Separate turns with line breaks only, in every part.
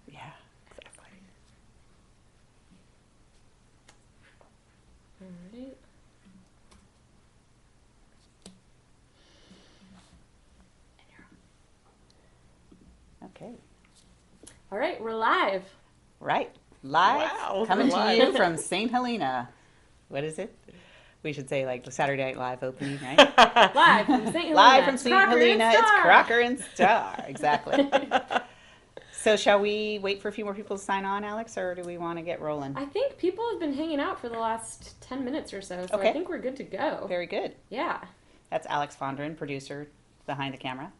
Yeah, exactly.
All right.
Okay.
All right, we're live.
Right. Live,
Wow,
coming
we're
to
live.
you from St. Helena. What is it? We should say like the Saturday Night Live opening, right?
Live from St. Helena.
Live from
It's
St.
Crocker and
Helena, it's
Starr.
Crocker and Starr. Exactly. So shall we wait for a few more people to sign on, Alex, or do we want to get rolling?
I think people have been hanging out for the last 10 minutes or so, so
Okay.
I think we're good to go.
Very good.
Yeah.
That's Alex Fondren, producer behind the camera.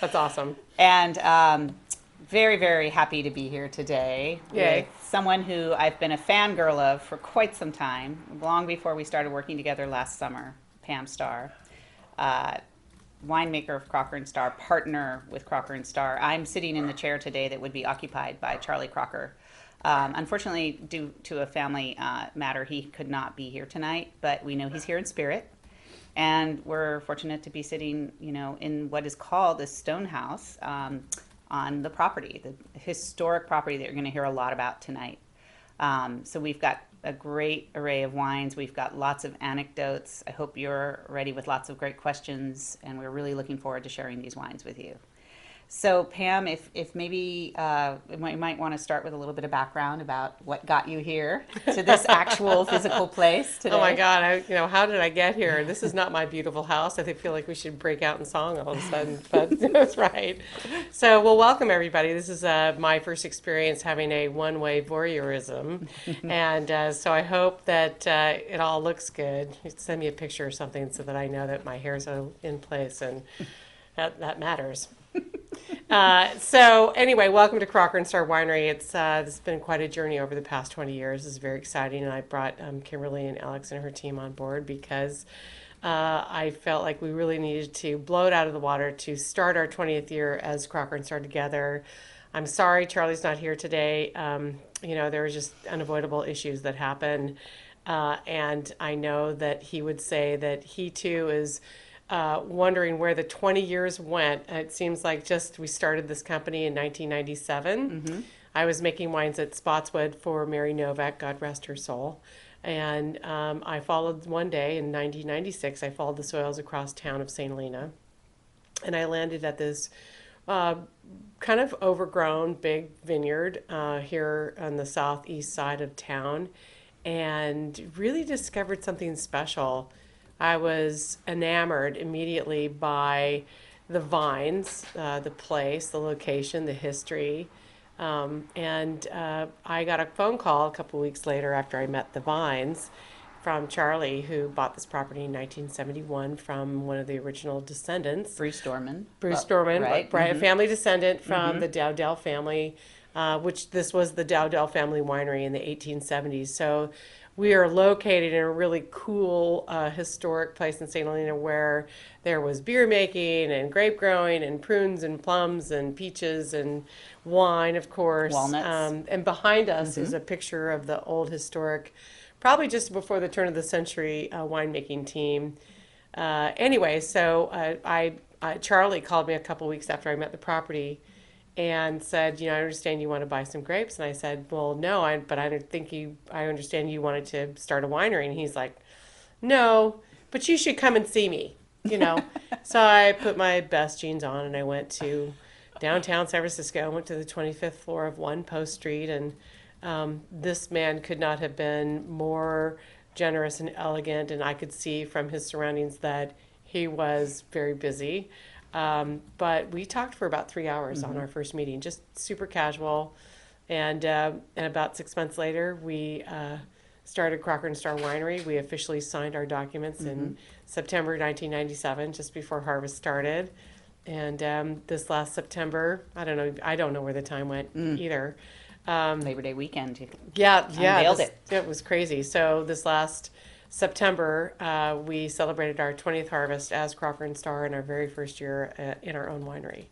That's awesome.
And very, very happy to be here today
Yay.
with someone who I've been a fangirl of for quite some time, long before we started working together last summer, Pam Starr, winemaker of Crocker and Starr, partner with Crocker and Starr. I'm sitting in the chair today that would be occupied by Charlie Crocker. Unfortunately, due to a family matter, he could not be here tonight, but we know he's here in spirit. And we're fortunate to be sitting, in what is called a stone house on the property, the historic property that you're going to hear a lot about tonight. So we've got a great array of wines. We've got lots of anecdotes. I hope you're ready with lots of great questions, and we're really looking forward to sharing these wines with you. So Pam, if maybe you might want to start with a little bit of background about what got you here to this actual physical place today.
Oh my God! How did I get here? This is not my beautiful house. I feel like we should break out in song all of a sudden, but that's right. So, well, welcome everybody. This is my first experience having a one-way voyeurism, and so I hope that it all looks good. Send me a picture or something so that I know that my hair's in place, and that matters. So anyway, welcome to Crocker and Starr Winery. This has been quite a journey over the past 20 years. It's very exciting, and I brought Kimberly and Alex and her team on board because I felt like we really needed to blow it out of the water to start our 20th year as Crocker and Starr together. I'm sorry Charlie's not here today. There were just unavoidable issues that happened, and I know that he would say that he too is wondering where the 20 years went. It seems like we started this company in 1997. Mm-hmm. I was making wines at Spotswood for Mary Novak, God rest her soul. And I followed one day in 1996, I followed the soils across town of St. Helena. And I landed at this kind of overgrown big vineyard here on the southeast side of town, and really discovered something special. I was enamored immediately by the vines, the place, the location, the history. And I got a phone call a couple weeks later after I met the vines from Charlie, who bought this property in 1971 from one of the original descendants.
Bruce Dorman.
Right.
Mm-hmm.
A family descendant from the Dowdell family, which this was the Dowdell family winery in the 1870s. So we are located in a really cool historic place in St. Helena where there was beer making and grape growing and prunes and plums and peaches and wine, of course.
Walnuts.
And behind us is a picture of the old historic, probably just before the turn of the century, winemaking team. Anyway, so Charlie called me a couple weeks after I met the property and said, I understand you want to buy some grapes. And I said, well, no, but I understand you wanted to start a winery. And he's like, no, but you should come and see me, So I put my best jeans on and I went to downtown San Francisco. I went to the 25th floor of 1 Post Street. And this man could not have been more generous and elegant. And I could see from his surroundings that he was very busy. But we talked for about 3 hours on our first meeting, just super casual. And about 6 months later, we started Crocker and Starr Winery. We officially signed our documents in September 1997, just before harvest started. And this last September, I don't know where the time went either.
Labor Day weekend.
Unveiled
it.
It was crazy. So this last September, we celebrated our 20th harvest as Crocker and Starr in our very first year in our own winery.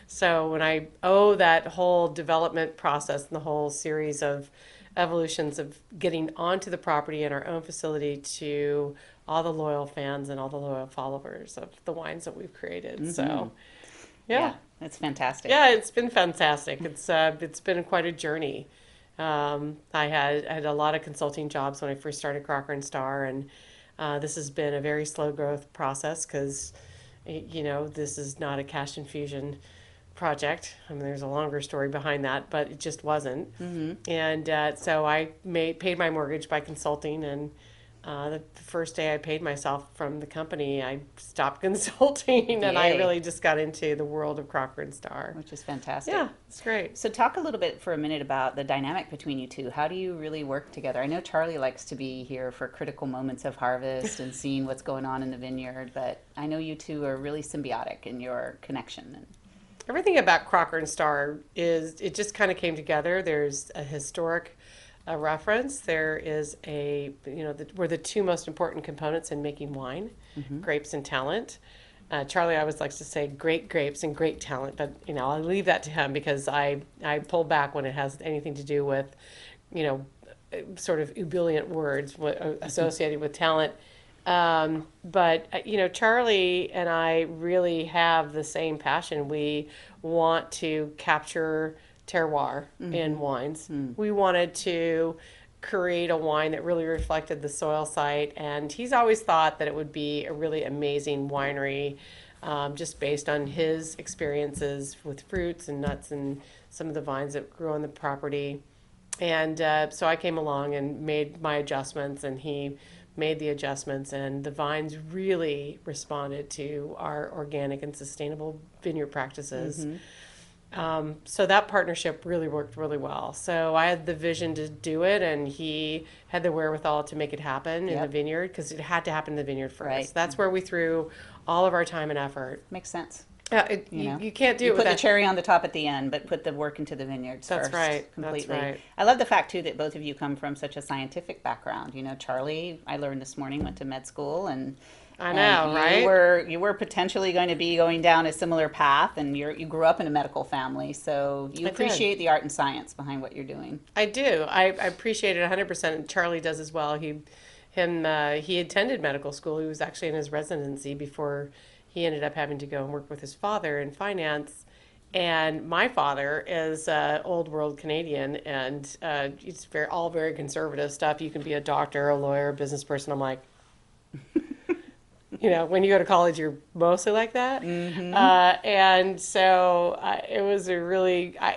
So when I owe that whole development process and the whole series of evolutions of getting onto the property in our own facility to all the loyal fans and all the loyal followers of the wines that we've created. So Yeah.
It's fantastic.
Yeah, it's been fantastic. It's been quite a journey. I had a lot of consulting jobs when I first started Crocker and Starr, and this has been a very slow growth process because, this is not a cash infusion project. I mean, there's a longer story behind that, but it just wasn't. And so I paid my mortgage by consulting, and the first day I paid myself from the company, I stopped consulting, and I
Yay.
really just got into the world of Crocker and Starr.
Which is fantastic.
Yeah, it's great.
So talk a little bit for a minute about the dynamic between you two. How do you really work together? I know Charlie likes to be here for critical moments of harvest and seeing what's going on in the vineyard, but I know you two are really symbiotic in your connection.
Everything about Crocker and Starr it just kind of came together. There's a historic reference. There is we're the two most important components in making wine, grapes and talent. Charlie always likes to say great grapes and great talent, but I'll leave that to him because I pull back when it has anything to do with, sort of ebullient words associated with talent. But Charlie and I really have the same passion. We want to capture terroir in wines. We wanted to create a wine that really reflected the soil site, and he's always thought that it would be a really amazing winery, just based on his experiences with fruits and nuts and some of the vines that grew on the property. And so I came along and made my adjustments, and he made the adjustments, and the vines really responded to our organic and sustainable vineyard practices. So that partnership really worked really well. So I had the vision to do it, and he had the wherewithal to make it happen in the vineyard, because it had to happen in the vineyard first.
Right.
That's where we threw all of our time and effort.
Makes sense.
You can't do
You
it
put
without
the cherry on the top at the end, but put the work into the vineyards
That's
first.
right.
Completely.
That's right.
I love the fact too that both of you come from such a scientific background. Charlie, I learned this morning, went to med school, and
I know,
right? You were potentially going to be going down a similar path, and you grew up in a medical family, so you appreciate the art and science behind what you're doing.
I do. I appreciate it 100%. And Charlie does as well. He attended medical school. He was actually in his residency before he ended up having to go and work with his father in finance. And my father is old world Canadian, and it's all very conservative stuff. You can be a doctor, a lawyer, a business person. I'm like, when you go to college, you're mostly like that. And so it was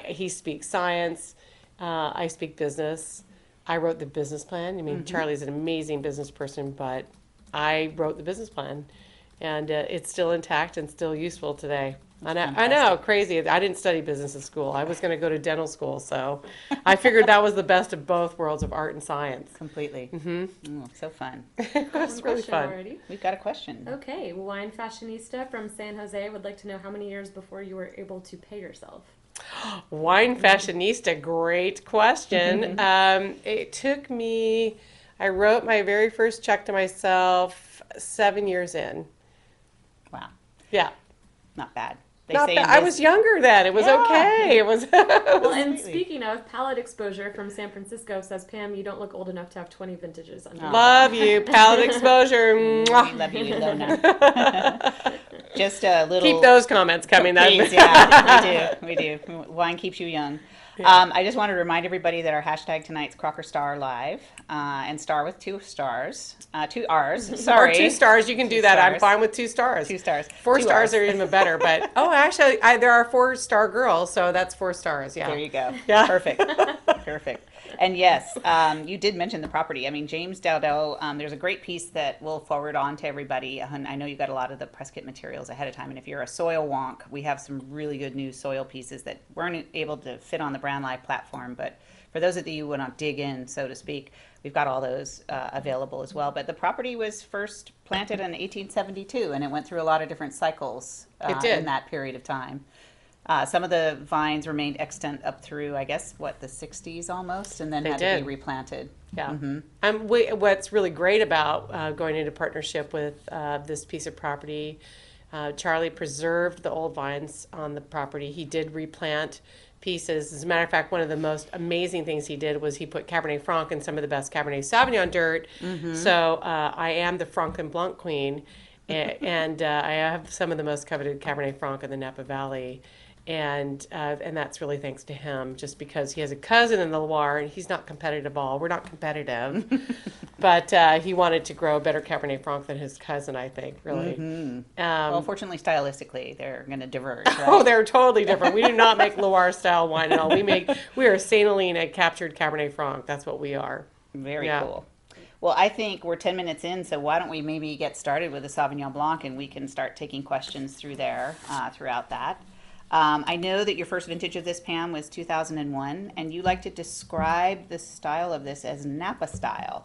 he speaks science. I speak business. I wrote the business plan. I mean, Charlie's an amazing business person, but I wrote the business plan. And it's still intact and still useful today. I know, crazy. I didn't study business at school. I was going to go to dental school, so I figured that was the best of both worlds of art and science.
Completely. So fun.
It's really fun.
Already.
We've got a question.
Okay, wine fashionista from San Jose would like to know how many years before you were able to pay yourself.
Wine fashionista, great question. It took me, I wrote my very first check to myself 7 years in.
Wow.
Yeah.
Not bad.
Not bad. I was younger then. It was okay. It was.
Well, and speaking of palate exposure from San Francisco, says Pam, you don't look old enough to have 20 vintages under your
Love you. Palate exposure.
We love you, Ilona. Just a little.
Keep those comments coming.
Please, yeah, we do. Wine keeps you young. Yeah. I just want to remind everybody that our hashtag tonight's Crocker Starr Live, and Star with 2 stars, 2 R's. Sorry,
or 2 stars. You can do that.
Stars.
I'm fine with 2 stars.
2 stars.
4
2
stars
R's.
are even better. But actually, there are 4-star girls, so that's 4 stars. Yeah.
There you go.
Yeah.
Perfect. Perfect. And yes, you did mention the property. I mean, James Dowdell, there's a great piece that we'll forward on to everybody. And I know you got a lot of the press kit materials ahead of time. And if you're a soil wonk, we have some really good new soil pieces that weren't able to fit on the Brand Live platform. But for those of you who want to dig in, so to speak, we've got all those available as well. But the property was first planted in 1872, and it went through a lot of different cycles in that period of time. Some of the vines remained extant up through, I guess, the 60s almost, and then had to be replanted.
Yeah. What's really great about going into partnership with this piece of property, Charlie preserved the old vines on the property. He did replant pieces. As a matter of fact, one of the most amazing things he did was he put Cabernet Franc in some of the best Cabernet Sauvignon dirt. So I am the Franc and Blanc queen. And I have some of the most coveted Cabernet Franc in the Napa Valley. And that's really thanks to him, just because he has a cousin in the Loire, and he's not competitive at all. We're not competitive, but he wanted to grow a better Cabernet Franc than his cousin, I think, really.
Well, fortunately, stylistically, they're going to diverge, right?
Oh, they're totally different. We do not make Loire style wine at all. We are St.Helena captured Cabernet Franc. That's what we are.
Very cool. Well, I think we're 10 minutes in, so why don't we maybe get started with the Sauvignon Blanc, and we can start taking questions through there throughout that. I know that your first vintage of this, Pam, was 2001, and you like to describe the style of this as Napa style.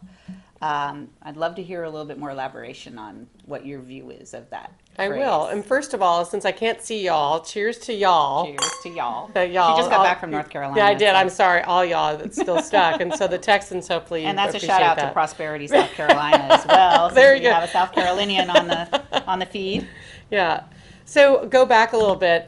I'd love to hear a little bit more elaboration on what your view is of that.
I
phrase.
will. And first of all, since I can't see y'all, cheers to y'all.
Cheers to y'all.
Y'all.
She just got back from North Carolina.
Yeah, I did.
So.
I'm sorry, all y'all that's still stuck. And so the Texans hopefully
And that's a
appreciate
shout out
that.
to Prosperity, South Carolina as well.
There you
we
go.
have a South Carolinian on the feed.
Yeah. So go back a little bit.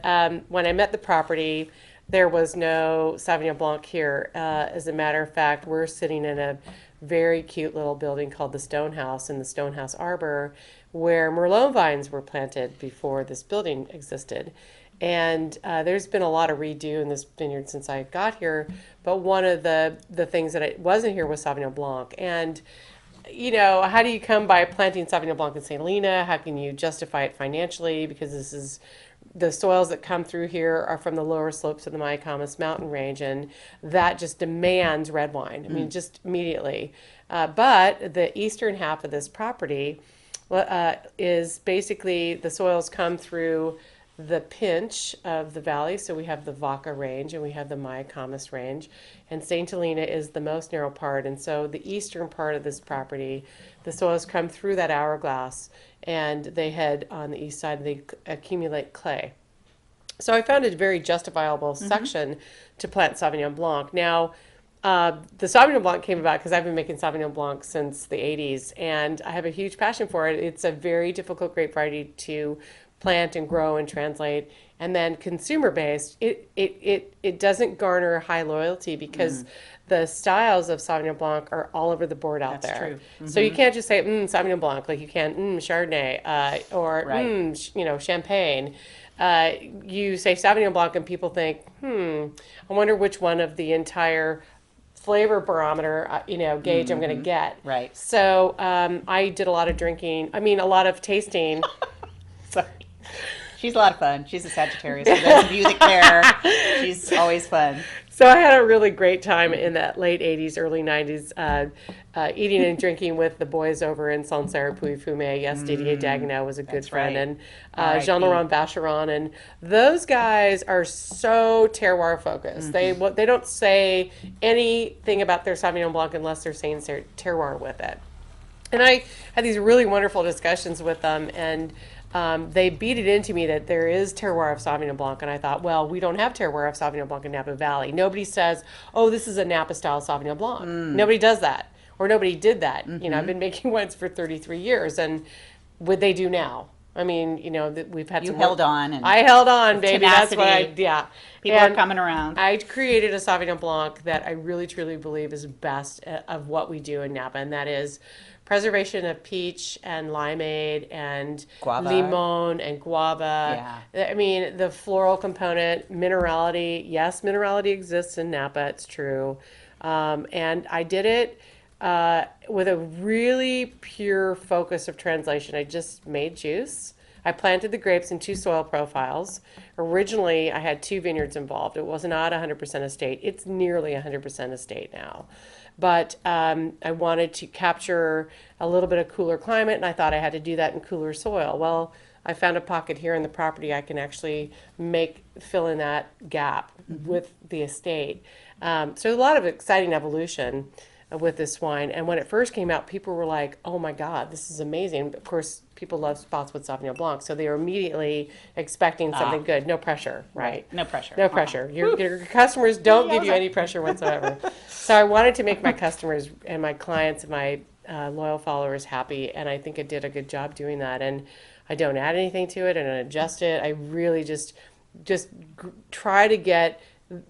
When I met the property, there was no Sauvignon Blanc here. As a matter of fact, we're sitting in a very cute little building called the Stonehouse in the Stonehouse Arbor, where Merlot vines were planted before this building existed. And there's been a lot of redo in this vineyard since I got here. But one of the things that it wasn't here was Sauvignon Blanc. And you know, how do you come by planting Sauvignon Blanc in St.Helena? How can you justify it financially? Because the soils that come through here are from the lower slopes of the Mayacamas mountain range, and that just demands red wine. I mean, just immediately. But the eastern half of this property is basically the soils come through the pinch of the valley. So we have the Vaca range and we have the Mayacamas range, and St. Helena is the most narrow part. And so the eastern part of this property, the soils come through that hourglass and they head on the east side, they accumulate clay. So I found it a very justifiable section to plant Sauvignon Blanc. Now, the Sauvignon Blanc came about because I've been making Sauvignon Blanc since the 80s, and I have a huge passion for it. It's a very difficult grape variety to plant and grow and translate, and then consumer based, it doesn't garner high loyalty because the styles of Sauvignon Blanc are all over the board out
That's
there.
true.
So you can't just say Sauvignon Blanc like you can Chardonnay or
Right.
Champagne. You say Sauvignon Blanc and people think, I wonder which one of the entire flavor barometer, gauge I'm going to get.
Right.
So I did a lot of a lot of tasting.
Sorry. She's a lot of fun. She's a Sagittarius. For those of you that care, she's always fun.
So I had a really great time in that late 80s, early 90s, eating and drinking with the boys over in Sancerre Pouilly-Fumé. Yes, Didier Dagenau was a good
That's
friend.
right.
And
R.I.P.
Jean-Laurent Vacheron. And those guys are so terroir focused. They don't say anything about their Sauvignon Blanc unless they're saying terroir with it. And I had these really wonderful discussions with them, and they beat it into me that there is terroir of Sauvignon Blanc, and I thought, well, we don't have terroir of Sauvignon Blanc in Napa Valley. Nobody says, oh, this is a Napa-style Sauvignon Blanc. Nobody does that, or nobody did that. I've been making wines for 33 years, and would they do now? I mean, we've had
You
some
held
work.
on. And
I held on, baby. That's what
tenacity. People
And
are coming around.
I created a Sauvignon Blanc that I really, truly believe is best of what we do in Napa, and that is preservation of peach and limeade and
Guava.
limon and guava.
Yeah.
I mean, the floral component, minerality. Yes, minerality exists in Napa. It's true. And I did it with a really pure focus of translation. I just made juice. I planted the grapes in 2 soil profiles. Originally, I had 2 vineyards involved. It was not 100% estate. It's nearly 100% estate now. But I wanted to capture a little bit of cooler climate, and I thought I had to do that in cooler soil. Well, I found a pocket here in the property I can actually fill in that gap with the estate. So a lot of exciting evolution with this wine. And when it first came out, people were like, oh my God, this is amazing. Of course, people love Spotswood Sauvignon Blanc, so they were immediately expecting something good. No pressure, right?
No pressure.
No pressure. Your customers don't give you any pressure whatsoever. So I wanted to make my customers and my clients and my loyal followers happy, and I think I did a good job doing that. And I don't add anything to it, I don't adjust it. I really just try to get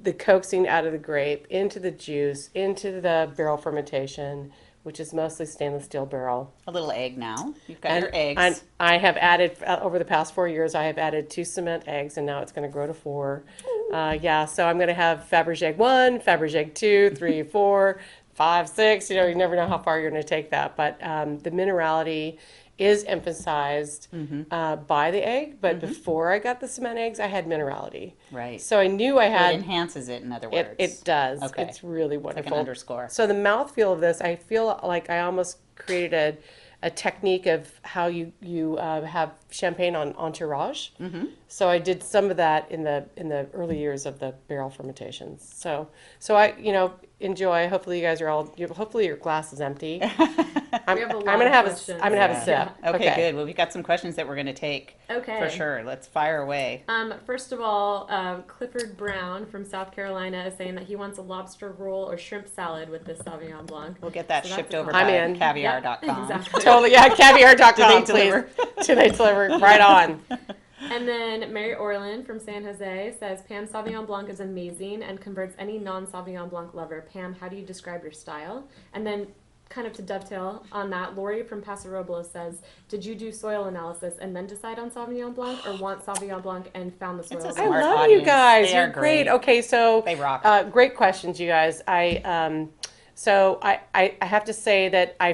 the coaxing out of the grape into the juice, into the barrel fermentation which is mostly stainless steel barrel.
A little egg now. You've got your
And
eggs.
I have added, over the past 4 years, I have added 2 cement eggs, and now it's going to grow to 4. Yeah, so I'm going to have Fabergé egg 1, Fabergé egg 2, 3, 4, 5, 6. You never know how far you're going to take that. But the minerality is emphasized by the egg. But before I got the cement eggs, I had minerality.
Right.
So I knew I
So
had.
it enhances it, in other words.
It does.
Okay.
It's really
Like
wonderful.
an underscore.
So the mouthfeel of this, I feel like I almost created a technique of how you have champagne on entourage. So I did some of that in the early years of the barrel fermentations. So I enjoy. Hopefully you guys are all. Hopefully your glass is empty. I'm
have a lot
gonna
of
have
questions.
I'm gonna have a
Yeah.
sip.
Okay, good. Well, we've got some questions that we're going to take.
Okay.
For sure. Let's fire away.
First of all, Clifford Brown from South Carolina is saying that he wants a lobster roll or shrimp salad with this Sauvignon Blanc.
We'll get that
So that's
shipped
a
over
I'm
by
in.
caviar.com.
Yep, exactly.
Totally. Yeah. Caviar.com.
Do they
please.
deliver?
Do they deliver? Right on.
And then Mary Orland from San Jose says Pam Sauvignon Blanc is amazing and converts any non-Sauvignon Blanc lover. Pam, how do you describe your style? And then kind of to dovetail on that, Lori from Paso Robles says, did you do soil analysis and then decide on Sauvignon Blanc, or want Sauvignon Blanc and found the soil?
It's a
I
smart
love
audience.
you guys.
They
You're
are
great.
great.
Okay, so
They rock.
great questions, you guys. I have to say that I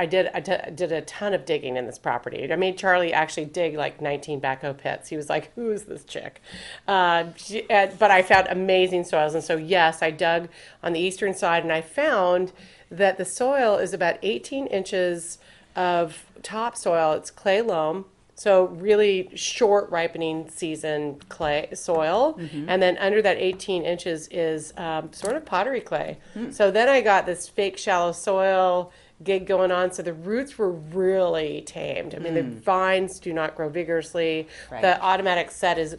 did a ton of digging in this property. I made Charlie actually dig like 19 backhoe pits. He was like, "Who is this chick?" But I found amazing soils, and so yes, I dug on the eastern side, and I found that the soil is about 18 inches of topsoil. It's clay loam. So really short ripening season clay soil, and then under that 18 inches is sort of pottery clay. So then I got this fake shallow soil gig going on. So the roots were really tamed. I mean, the vines do not grow vigorously.
Right.
The automatic set is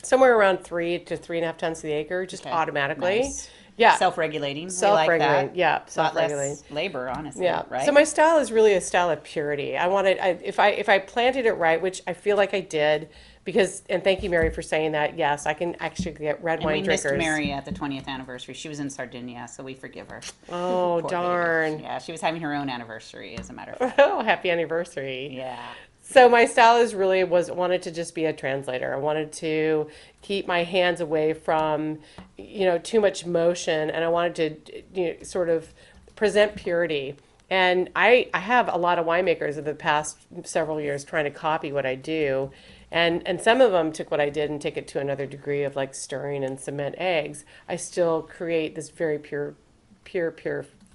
somewhere around 3 to 3.5 tons to the acre, just
Okay.
automatically.
Nice.
Yeah.
Self-regulating. We like
Self-regulating.
that.
Yeah.
A lot
Self-regulating.
less labor, honestly.
Yeah.
Right?
So my style is really a style of purity. If I planted it right, which I feel like I did, because, and thank you, Mary, for saying that. Yes, I can actually get red
and
wine
we
drinkers.
missed Mary at the 20th anniversary. She was in Sardinia, so we forgive her.
Oh,
Poor
darn.
lady. Yeah, she was having her own anniversary, as a matter of fact.
Oh, happy anniversary.
Yeah.
So my style is really wanted to just be a translator. I wanted to keep my hands away from, too much motion, and I wanted to, sort of present purity. And I have a lot of winemakers of the past several years trying to copy what I do, and some of them took what I did and take it to another degree of like stirring and cement eggs. I still create this very pure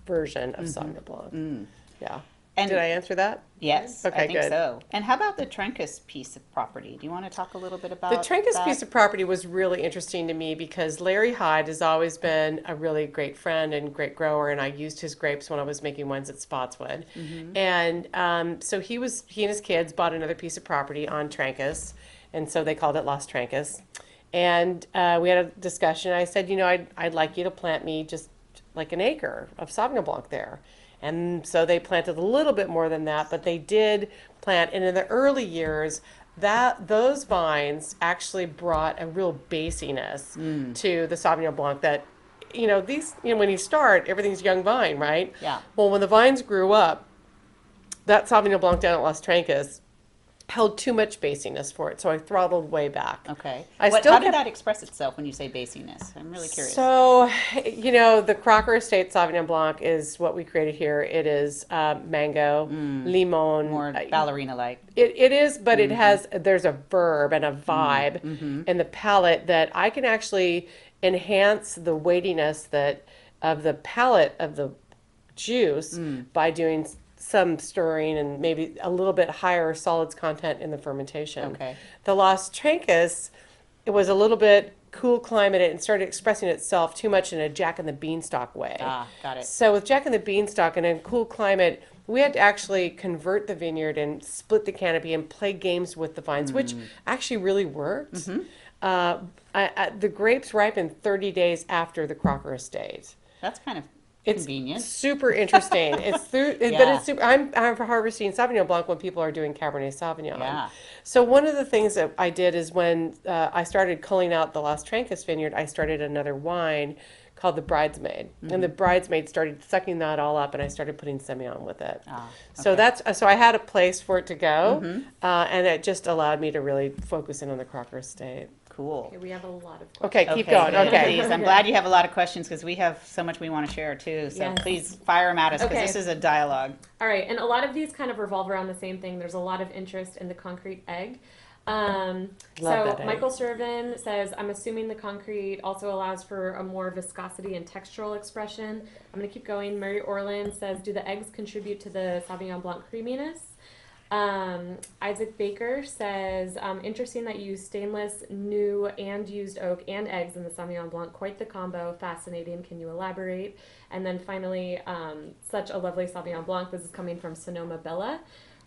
version of Sauvignon Blanc. Yeah.
And
Did I answer that?
Yes,
Okay,
I think
good.
so. And how about the Trencus piece of property? Do you want to talk a little bit about
The Trencus
that?
piece of property was really interesting to me because Larry Hyde has always been a really great friend and great grower, and I used his grapes when I was making wines at Spotswood. And so he and his kids bought another piece of property on Trencus, and so they called it Las Trencus. And we had a discussion. I said, I'd like you to plant me just like an acre of Sauvignon Blanc there. And so they planted a little bit more than that, but they did plant. And in the early years, those vines actually brought a real basiness to the Sauvignon Blanc that, when you start, everything's young vine, right?
Yeah.
Well, when the vines grew up, that Sauvignon Blanc down at Las Trencus held too much basiness for it, so I throttled way back.
Okay.
I
How
still
did
kept-
that express itself when you say basiness? I'm really curious.
So, the Crocker Estate Sauvignon Blanc is what we created here. It is mango, limon.
More ballerina-like.
It is, but there's a verb and a vibe in the palate that I can actually enhance the weightiness of the palate of the juice by doing some stirring and maybe a little bit higher solids content in the fermentation.
Okay.
The Las Trencus, it was a little bit cool climate and started expressing itself too much in a Jack and the Beanstalk way.
Ah, got it.
So with Jack and the Beanstalk in a cool climate, we had to actually convert the vineyard and split the canopy and play games with the vines, which actually really worked. The grapes ripened 30 days after the Crocker Estate.
That's kind of
It's
Convenient.
super interesting. It's through, but
Yeah.
it's super. I'm harvesting Sauvignon Blanc when people are doing Cabernet Sauvignon.
Yeah.
So one of the things that I did is when I started culling out the Las Trancas vineyard, I started another wine called the Bridesmaid, and the Bridesmaid started sucking that all up, and I started putting Semillon with it.
Ah,
So
okay.
that's so I had a place for it to go, and it just allowed me to really focus in on the Crocker estate.
Cool.
Okay, we have a lot of questions.
Okay, keep
Okay,
going.
good.
Okay.
Please. I'm glad you have a lot of questions because we have so much we want to share too. So
Yes.
please fire them at us because
Okay.
this is a dialogue.
All right, and a lot of these kind of revolve around the same thing. There's a lot of interest in the concrete egg.
Love
So
that egg.
Michael Servin says, I'm assuming the concrete also allows for a more viscosity and textural expression. I'm going to keep going. Mary Orland says, do the eggs contribute to the Sauvignon Blanc creaminess? Isaac Baker says, interesting that you use stainless, new, and used oak and eggs in the Sauvignon Blanc. Quite the combo. Fascinating. Can you elaborate? And then finally, such a lovely Sauvignon Blanc. This is coming from Sonoma Bella.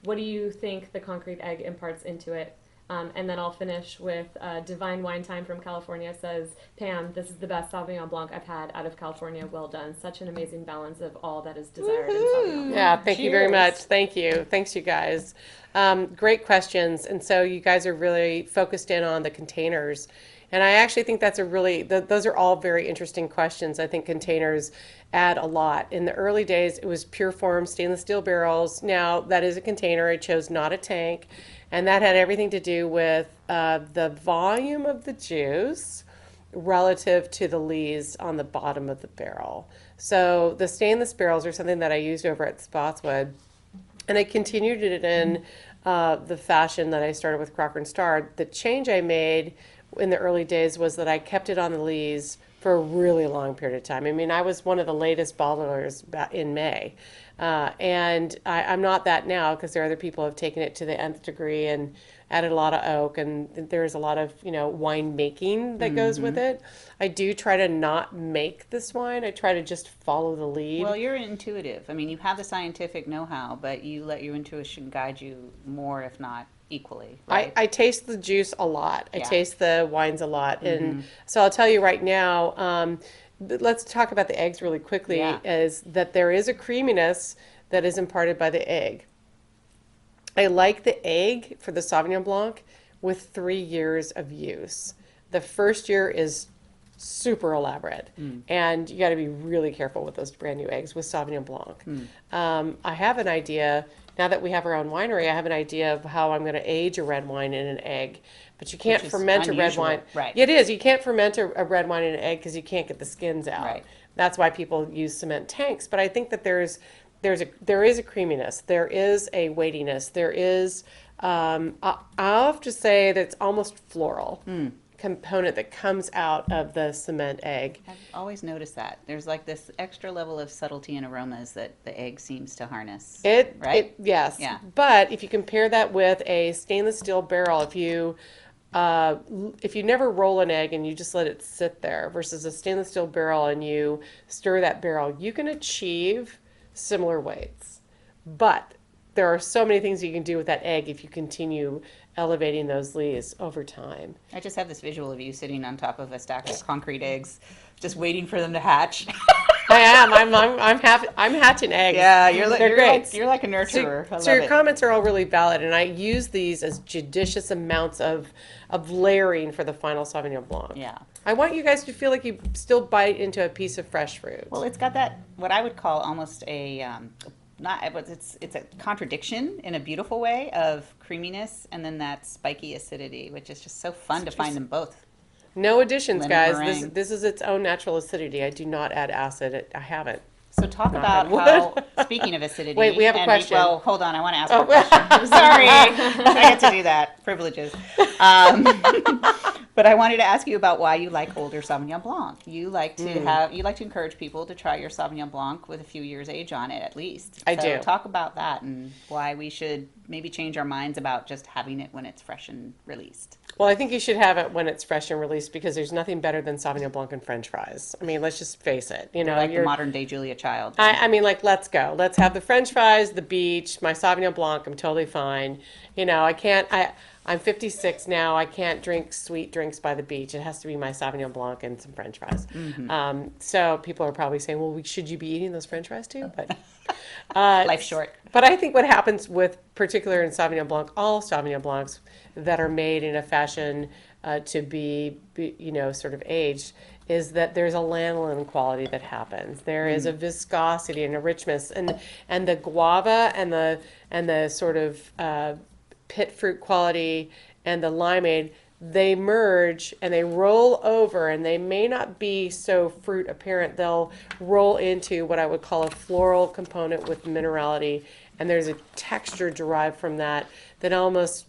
What do you think the concrete egg imparts into it? And then I'll finish with Divine Wine Time from California says, Pam, this is the best Sauvignon Blanc I've had out of California. Well done. Such an amazing balance of all that is desired in Sauvignon Blanc.
Yeah, thank you very
Cheers.
much. Thank you. Thanks, you guys. Great questions. And so you guys are really focused in on the containers. And I actually think that's those are all very interesting questions. I think containers add a lot. In the early days, it was pure form stainless steel barrels. Now that is a container. I chose not a tank. And that had everything to do with the volume of the juice relative to the lees on the bottom of the barrel. So the stainless barrels are something that I used over at Spotswood. And I continued it in the fashion that I started with Crocker and Starr. The change I made in the early days was that I kept it on the lees for a really long period of time. I mean, I was one of the latest bottlers in May. And I'm not that now because there are other people who have taken it to the nth degree and added a lot of oak, and there's a lot of wine making that goes with it. I do try to not make this wine. I try to just follow the lead.
Well, you're intuitive. I mean, you have the scientific know-how, but you let your intuition guide you more, if not equally. Right?
I taste the juice a lot. I
Yeah.
taste the wines a lot. And so I'll tell you right now, let's talk about the eggs really quickly,
Yeah.
is that there is a creaminess that is imparted by the egg. I like the egg for the Sauvignon Blanc with 3 years of use. The first year is super elaborate, and you got to be really careful with those brand new eggs with Sauvignon Blanc. I have an idea, now that we have our own winery, I have an idea of how I'm going to age a red wine in an egg. But you can't
Which is
ferment a red
unusual,
wine.
right.
It is. You can't ferment a red wine in an egg because you can't get the skins out.
Right.
That's why people use cement tanks. But I think that there is a creaminess. There is a weightiness. There is, I'll have to say that it's almost floral component that comes out of the cement egg.
I've always noticed that. There's like this extra level of subtlety and aromas that the egg seems to harness. Right?
Yes.
Yeah.
But if you compare that with a stainless steel barrel, if you never roll an egg and you just let it sit there versus a stainless steel barrel and you stir that barrel, you can achieve similar weights. But there are so many things you can do with that egg if you continue elevating those lees over time.
I just have this visual of you sitting on top of a stack of concrete eggs, just waiting for them to hatch.
I am. I'm hatching eggs.
Yeah,
They're great.
You're like a nurturer. I
So
love
your
it.
comments are all really valid, and I use these as judicious amounts of layering for the final Sauvignon Blanc.
Yeah.
I want you guys to feel like you still bite into a piece of fresh fruit.
Well, it's got that what I would call almost a not but it's a contradiction in a beautiful way of creaminess and then that spiky acidity, which is just so fun to find them both.
No additions,
Lemon
guys.
meringue.
This is its own natural acidity. I do not add acid. I haven't.
So talk
Knock
about
on wood.
how, speaking of acidity.
Wait, we have a
and
question.
Well, hold on. I want to ask a question. Sorry. I get to do that. Privileges. But I wanted to ask you about why you like older Sauvignon Blanc. You like to encourage people to try your Sauvignon Blanc with a few years age on it at least.
I do.
Talk about that and why we should maybe change our minds about just having it when it's fresh and released.
Well, I think you should have it when it's fresh and released because there's nothing better than Sauvignon Blanc and French fries. I mean, let's just face it. You know,
Like the modern day Julia Child.
I mean, like, let's go. Let's have the French fries, the beach, my Sauvignon Blanc. I'm totally fine. You know, I'm 56 now. I can't drink sweet drinks by the beach. It has to be my Sauvignon Blanc and some French fries. So people are probably saying, well, should you be eating those French fries too? But
Life's short.
But I think what happens with, particular in Sauvignon Blanc, all Sauvignon Blancs that are made in a fashion to be, sort of aged, is that there's a lanolin quality that happens. There is a viscosity and a richness, and the guava and the sort of pit fruit quality and the limeade, they merge and they roll over, and they may not be so fruit apparent. They'll roll into what I would call a floral component with minerality, and there's a texture derived from that almost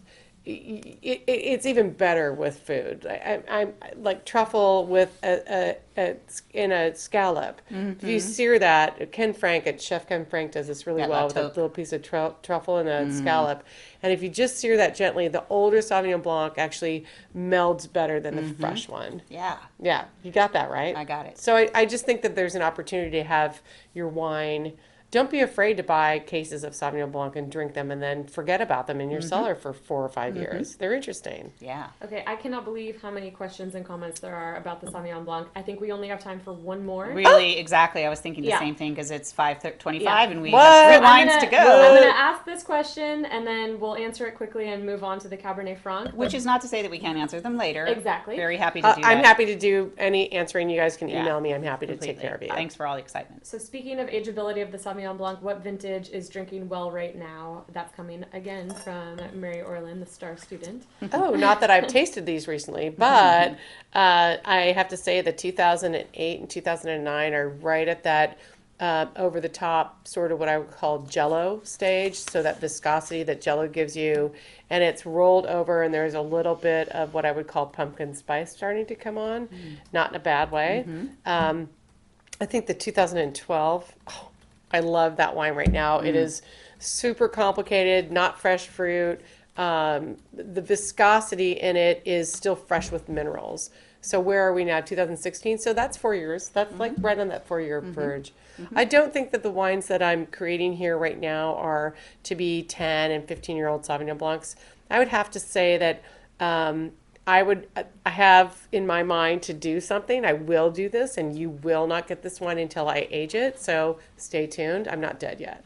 it's even better with food. I like truffle with in a scallop. If you sear that, Chef Ken Frank does this really well with a little piece of truffle and a scallop. And if you just sear that gently, the older Sauvignon Blanc actually melds better than the fresh one.
Yeah.
Yeah, you got that right.
I got it.
So I just think that there's an opportunity to have your wine. Don't be afraid to buy cases of Sauvignon Blanc and drink them and then forget about them in your cellar for 4 or 5 years. They're interesting.
Yeah.
Okay, I cannot believe how many questions and comments there are about the Sauvignon Blanc. I think we only have time for one more.
Really, exactly. I was thinking the same thing because it's 5:25 and we
What?
have 3
I'm
wines to go.
I'm going to ask this question and then we'll answer it quickly and move on to the Cabernet Franc.
Which is not to say that we can't answer them later.
Exactly.
Very happy to do that.
I'm happy to do any answering. You guys can
Yeah,
email me. I'm happy to
completely.
take care of you.
Thanks for all the excitement.
So speaking of ageability of the Sauvignon Blanc, what vintage is drinking well right now? That's coming again from Mary Orlin, the star student.
Oh, not that I've tasted these recently, but I have to say that 2008 and 2009 are right at that over the top, sort of what I would call Jello stage. So that viscosity that Jello gives you, and it's rolled over, and there's a little bit of what I would call pumpkin spice starting to come on, not in a bad way. I think the 2012. I love that wine right now. It is super complicated, not fresh fruit. The viscosity in it is still fresh with minerals. So where are we now? 2016. So that's 4 years. That's like right on that 4-year verge. I don't think that the wines that I'm creating here right now are to be 10 and 15-year-old Sauvignon Blancs. I would have to say that I have in my mind to do something. I will do this, and you will not get this wine until I age it. So stay tuned. I'm not dead yet.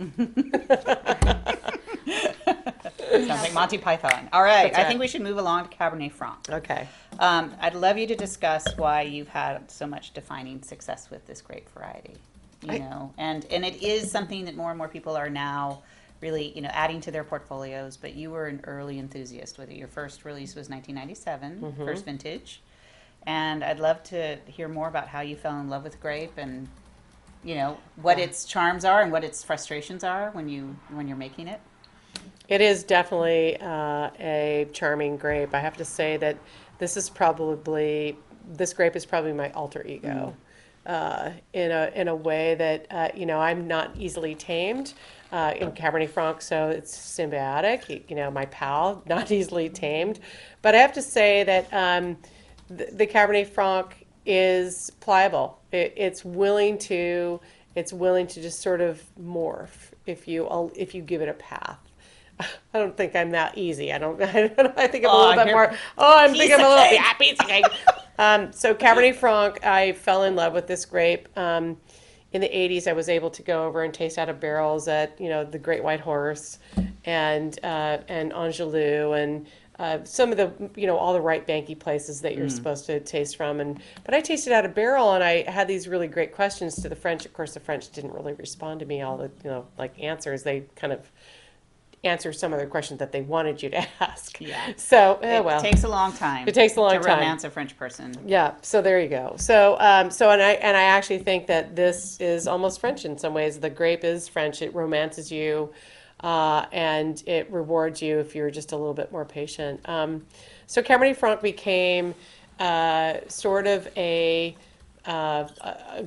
Sounds like Monty Python. All right.
That's
I
right.
think we should move along to Cabernet Franc.
Okay.
I'd love you to discuss why you've had so much defining success with this grape variety. And it is something that more and more people are now really, adding to their portfolios, but you were an early enthusiast with it. Your first release was 1997, first vintage. And I'd love to hear more about how you fell in love with grape and, what its charms are and what its frustrations are when you're making it.
It is definitely a charming grape. I have to say that this grape is probably my alter ego. In a way that I'm not easily tamed in Cabernet Franc, so it's symbiotic. My pal, not easily tamed, but I have to say that the Cabernet Franc is pliable. It's willing to just sort of morph if you give it a path. I don't think I'm that easy. I think I'm a little bit more. I'm a little piece of cake. So Cabernet Franc, I fell in love with this grape. In the 80s, I was able to go over and taste out of barrels at the Great White Horse and Angelou and some of the all the right banky places that you're supposed to taste from. But I tasted out of barrel, and I had these really great questions to the French. Of course, the French didn't really respond to me all the answers. They kind of answer some of the questions that they wanted you to ask.
Yeah.
So,
It takes a long time.
It takes a long
to
time.
romance a French person.
Yeah. So there you go. So, and I actually think that this is almost French in some ways. The grape is French. It romances you, and it rewards you if you're just a little bit more patient. So Cabernet Franc became sort of a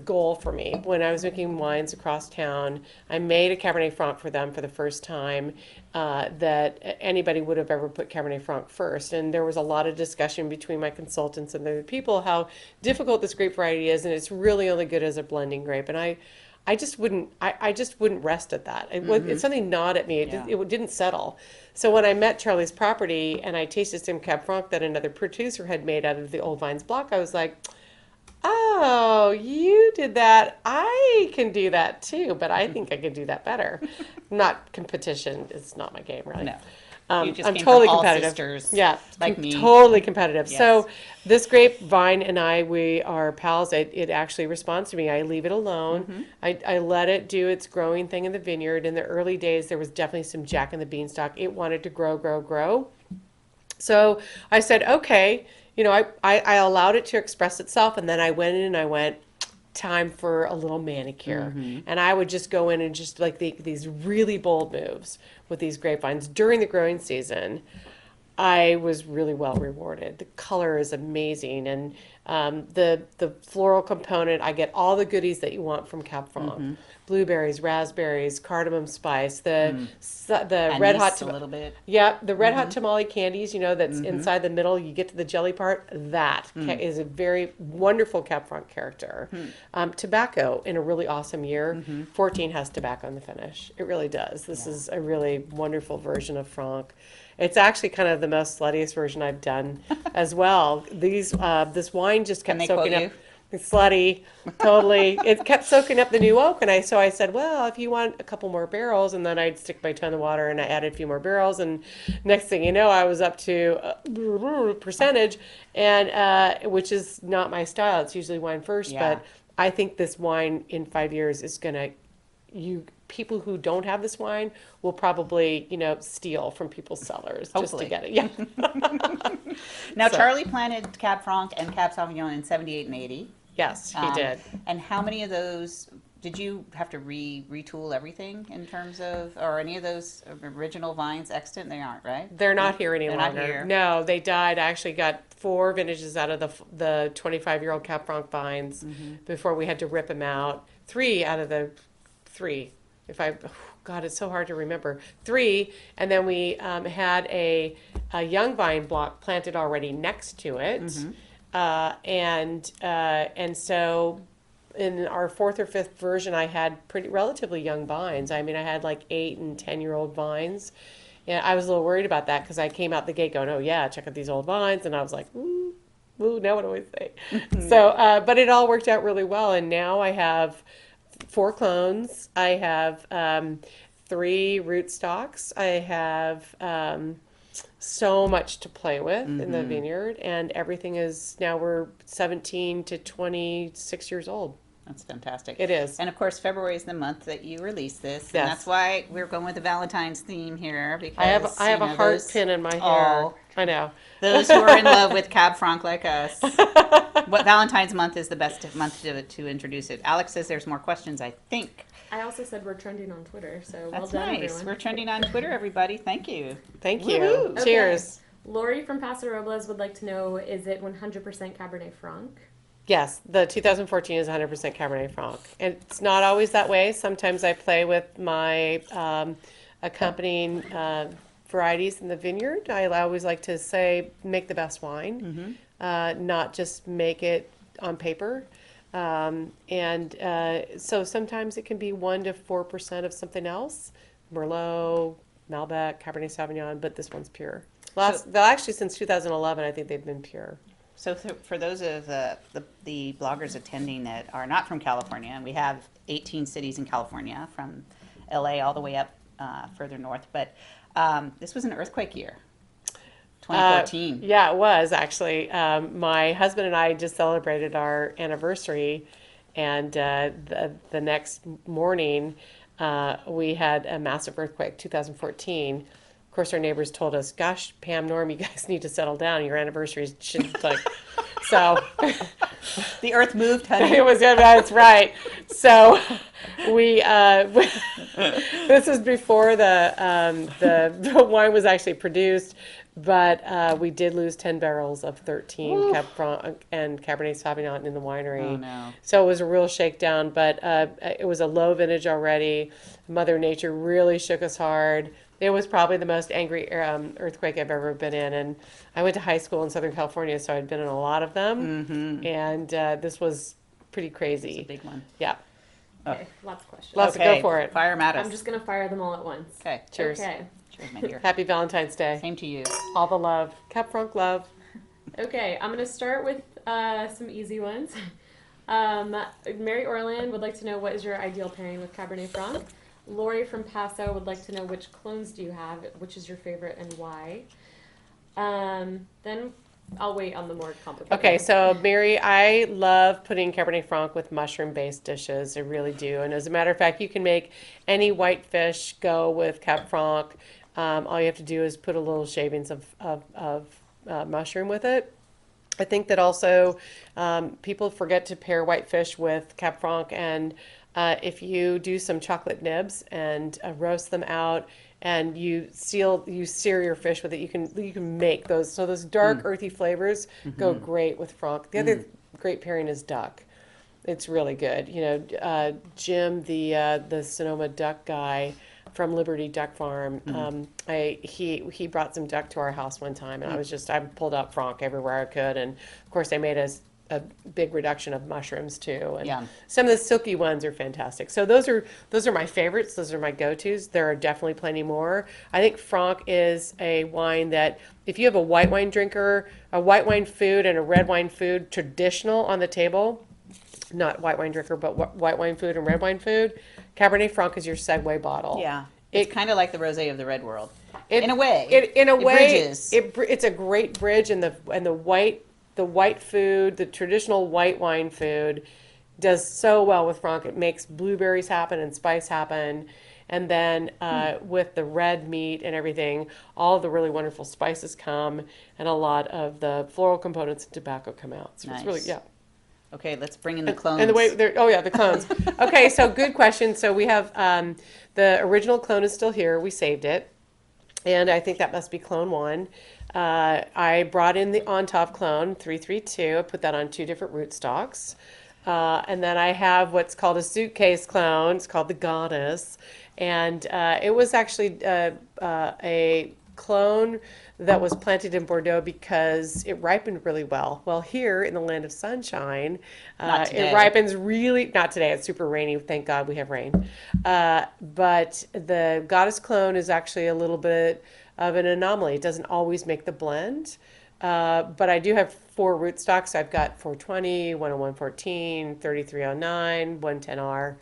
goal for me. When I was making wines across town, I made a Cabernet Franc for them for the first time that anybody would have ever put Cabernet Franc first. And there was a lot of discussion between my consultants and the people how difficult this grape variety is, and it's really only good as a blending grape. And I just wouldn't. I just wouldn't rest at that. It's something gnawed at me.
Yeah.
It didn't settle. So when I met Charlie's property and I tasted some Cab Franc that another producer had made out of the old vines Blanc, I was like, oh, you did that. I can do that too, but I think I can do that better. Not competition. It's not my game, really.
No. You just
I'm
came
totally
from all
competitive.
sisters,
Yeah,
like me.
Totally competitive.
Yes.
So this grapevine and I, we are pals. It actually responds to me. I leave it alone. I let it do its growing thing in the vineyard. In the early days, there was definitely some Jack and the Beanstalk. It wanted to grow, grow, grow. So I said, okay, I allowed it to express itself, and then I went in and I went, time for a little manicure. And I would just go in and just like these really bold moves with these grapevines during the growing season. I was really well rewarded. The color is amazing, and the floral component. I get all the goodies that you want from Cab Franc: blueberries, raspberries, cardamom spice, the red hot
a little bit.
Yeah, the red hot tamale candies. That's inside the middle. You get to the jelly part. That is a very wonderful Cab Franc character. Tobacco in a really awesome year. 14 has tobacco in the finish. It really does. This is a really wonderful version of Franc. It's actually kind of the most sluttiest version I've done as well. This wine just kept soaking up. It's slutty, totally. It kept soaking up the new oak, and so I said, well, if you want a couple more barrels, and then I'd stick my toe in the water, and I added a few more barrels, and next thing you know, I was up to percentage, and which is not my style. It's usually wine first, but I think this wine in 5 years is gonna. People who don't have this wine will probably, steal from people's cellars just to get it. Yeah.
Now, Charlie planted Cab Franc and Cab Sauvignon in 78 and 80.
Yes, he did.
And how many of those did you have to retool everything in terms of, or any of those original vines extant? They aren't, right?
They're not here any
They're
longer.
not here.
No, they died. I actually got 4 vintages out of the 25-year-old Cab Franc vines before we had to rip them out. 3 out of the 3. God, it's so hard to remember. 3, and then we had a young vine block planted already next to it, and so in our 4th or 5th version, I had relatively young vines. I mean, I had like 8 and 10-year-old vines, and I was a little worried about that because I came out the gate going, "Oh yeah, check out these old vines," and I was like, "Ooh, now what do I say?" So, but it all worked out really well, and now I have 4 clones. I have 3 rootstocks. I have so much to play with in the vineyard, and everything is now we're 17 to 26 years old.
That's fantastic.
It is.
And of course, February is the month that you release this.
Yes.
And that's why we're going with the Valentine's theme here. Because
I have a heart pin in my hair.
Oh,
I know.
those who are in love with Cab Franc like us. What Valentine's month is the best month to introduce it. Alex says there's more questions, I think.
I also said we're trending on Twitter, so
That's
well done,
nice.
everyone.
We're trending on Twitter, everybody. Thank you.
Thank you.
Woohoo.
Okay.
Cheers.
Lori from Paso Robles would like to know, is it 100% Cabernet Franc?
Yes, the 2014 is 100% Cabernet Franc. And it's not always that way. Sometimes I play with my accompanying varieties in the vineyard. I always like to say, make the best wine, not just make it on paper. So sometimes it can be 1 to 4% of something else, Merlot, Malbec, Cabernet Sauvignon, but this one's pure. Actually, since 2011, I think they've been pure.
So for those of the bloggers attending that are not from California, and we have 18 cities in California, from LA all the way up further north, but this was an earthquake year, 2014.
Yeah, it was actually. My husband and I just celebrated our anniversary, and the next morning we had a massive earthquake, 2014. Of course, our neighbors told us, "Gosh, Pam, Norm, you guys need to settle down. Your anniversary should like." So
The earth moved, honey.
it was. Yeah, that's right. So we. This was before the wine was actually produced, but we did lose 10 barrels of 13 Cab Franc and Cabernet Sauvignon in the winery.
Oh, no.
So it was a real shakedown, but it was a low vintage already. Mother Nature really shook us hard. It was probably the most angry earthquake I've ever been in. And I went to high school in Southern California, so I'd been in a lot of them. And this was pretty crazy.
It's a big one.
Yeah.
Okay, lots of questions.
Let's go for it.
Fire 'em at us.
I'm just gonna fire them all at once.
Okay.
Cheers.
Okay.
Cheers, my dear.
Happy Valentine's Day.
Same to you.
All the love. Cap Franc love.
Okay, I'm gonna start with some easy ones. Mary Orland would like to know, what is your ideal pairing with Cabernet Franc? Lori from Paso would like to know, which clones do you have? Which is your favorite and why? Then I'll wait on the more complicated.
Okay,
ones.
so Mary, I love putting Cabernet Franc with mushroom-based dishes. I really do. And as a matter of fact, you can make any white fish go with Cab Franc. All you have to do is put a little shavings of mushroom with it. I think that also people forget to pair white fish with Cab Franc, and if you do some chocolate nibs and roast them out, and you sear your fish with it, you can make those. So those dark earthy flavors go great with Franc. The other great pairing is duck. It's really good. You know, Jim, the Sonoma duck guy from Liberty Duck Farm, he brought some duck to our house one time, and I pulled out Franc everywhere I could, and of course I made a big reduction of mushrooms too, and
Yum.
some of the silky ones are fantastic. So those are my favorites. Those are my go-tos. There are definitely plenty more. I think Franc is a wine that if you have a white wine drinker, a white wine food and a red wine food traditional on the table, not white wine drinker, but white wine food and red wine food, Cabernet Franc is your segue bottle.
Yeah. It's kind of like the rosé of the red world.
It-
in a way.
In a
It
way,
bridges.
it's a great bridge, and the white food, the traditional white wine food, does so well with Franc. It makes blueberries happen and spice happen, and then with the red meat and everything, all the really wonderful spices come, and a lot of the floral components of tobacco come out. So it's really
Nice. Okay, let's bring in the clones.
And the way the clones. Okay, so good question. So we have the original clone is still here. We saved it, and I think that must be clone 1. I brought in the on top clone 332. I put that on 2 different rootstocks, and then I have what's called a suitcase clone. It's called the Goddess, and it was actually a clone that was planted in Bordeaux because it ripened really well. Well, here in the land of sunshine,
Not today.
it ripens really, not today, it's super rainy, thank God we have rain. But the Goddess clone is actually a little bit of an anomaly. It doesn't always make the blend. But I do have 4 rootstocks. I've got 420, 10114, 3309, 110R.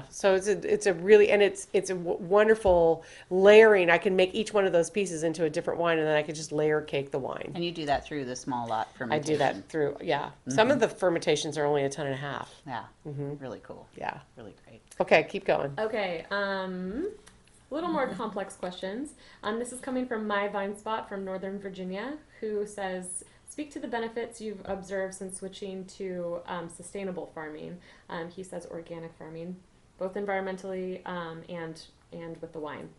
So it's a really, and it's a wonderful layering. I can make each one of those pieces into a different wine, and then I can just layer cake the wine.
And you do that through the small lot
I
fermentation.
do that through, yeah. Some of the fermentations are only a ton and a half.
Yeah. Really cool.
Yeah.
Really great.
Okay, keep going.
Okay, a little more complex questions. This is coming from My Vine Spot from Northern Virginia, who says, speak to the benefits you've observed since switching to sustainable farming. He says organic farming, both environmentally and with the wine.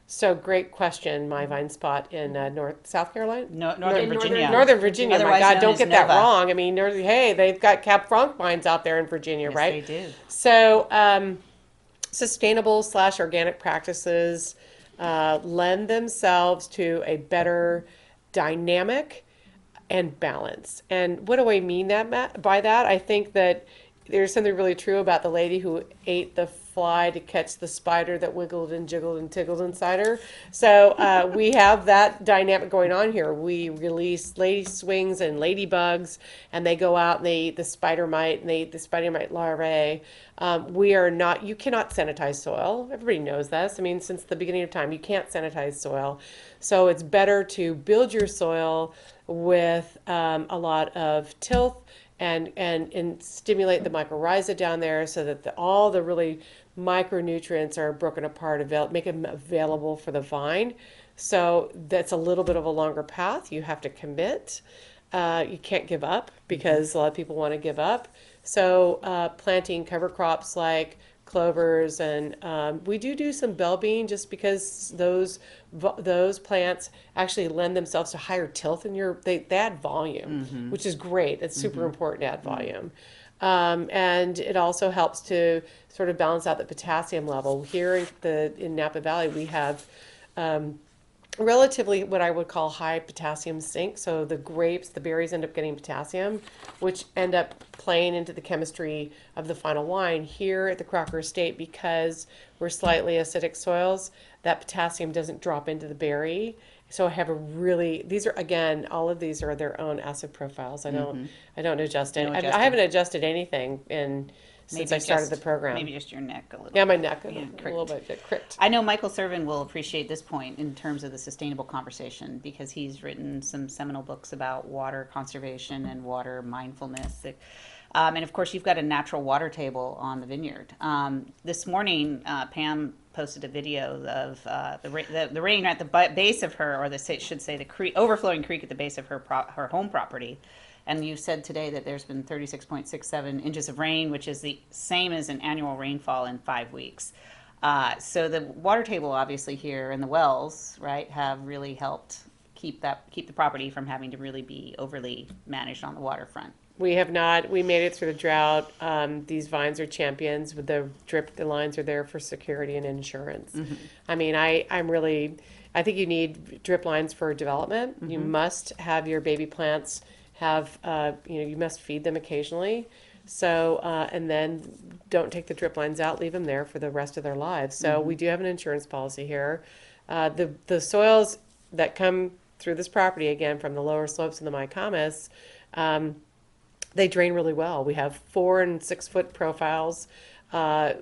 So great question, My Vine Spot in South Carolina?
Northern
In
Virginia.
Northern Virginia, my
Otherwise
God,
known
don't
as
get that
Nova.
wrong. I mean, hey, they've got Cab Franc wines out there in Virginia,
Yes,
right?
they do.
So, sustainable / organic practices lend themselves to a better dynamic and balance. And what do I mean by that? I think that there's something really true about the lady who ate the fly to catch the spider that wiggled and jiggled and tickled inside her. So we have that dynamic going on here. We release lady swings and ladybugs, and they go out and they eat the spider mite and they eat the spider mite larvae. You cannot sanitize soil. Everybody knows this. I mean, since the beginning of time, you can't sanitize soil. So it's better to build your soil with a lot of tilth and stimulate the mycorrhiza down there so that all the really micronutrients are broken apart, make them available for the vine. So that's a little bit of a longer path. You have to commit. You can't give up because a lot of people want to give up. So planting cover crops like clovers, and we do some bell bean just because those plants actually lend themselves to higher tilth in they add volume, which is great. It's super important to add volume. And it also helps to sort of balance out the potassium level. Here in Napa Valley, we have relatively what I would call high potassium sink. So the grapes, the berries end up getting potassium, which end up playing into the chemistry of the final wine. Here at the Crocker Estate, because we're slightly acidic soils, that potassium doesn't drop into the berry. So I have a really, these are, again, all of these are their own acid profiles. I don't adjust it.
No
I
adjusting.
haven't adjusted anything since I started the program.
Maybe just your neck a little.
Yeah, my neck a
Yeah,
little bit cricked.
I know Michael Servin will appreciate this point in terms of the sustainable conversation because he's written some seminal books about water conservation and water mindfulness. And of course, you've got a natural water table on the vineyard. This morning, Pam posted a video of the rain at the base of her, or should say the creek, overflowing creek at the base of her home property. And you said today that there's been 36.67 inches of rain, which is the same as an annual rainfall in 5 weeks. So the water table, obviously, here and the wells, right, have really helped keep the property from having to really be overly managed on the waterfront.
We have not. We made it through the drought. These vines are champions. With the lines are there for security and insurance.
Mm-hmm.
I mean, I think you need drip lines for development.
Mm-hmm.
You must have your baby plants have, you must feed them occasionally. So, and then don't take the drip lines out, leave them there for the rest of their lives. So we do have an insurance policy here. The soils that come through this property, again, from the lower slopes and the Mycomus, they drain really well. We have 4 and 6 foot profiles.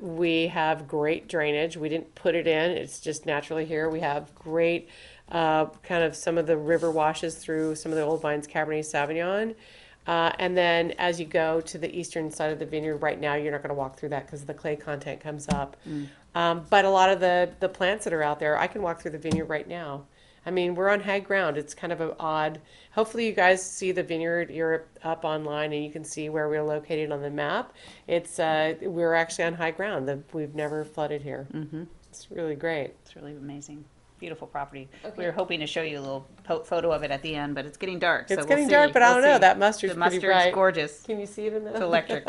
We have great drainage. We didn't put it in. It's just naturally here. We have great kind of some of the river washes through some of the old vines, Cabernet Sauvignon. And then as you go to the eastern side of the vineyard, right now you're not going to walk through that because the clay content comes up. But a lot of the plants that are out there, I can walk through the vineyard right now. I mean, we're on high ground. It's kind of an odd. Hopefully, you guys see the vineyard. You're up online and you can see where we're located on the map. We're actually on high ground. We've never flooded here. Mm-hmm. It's really great.
It's really amazing. Beautiful property.
Okay.
We were hoping to show you a little photo of it at the end, but it's getting dark.
It's
so
getting
we'll
dark,
see.
but I don't know.
see.
That mustard's
The
pretty
mustard's
bright.
gorgeous.
Can you see it in the?
It's electric.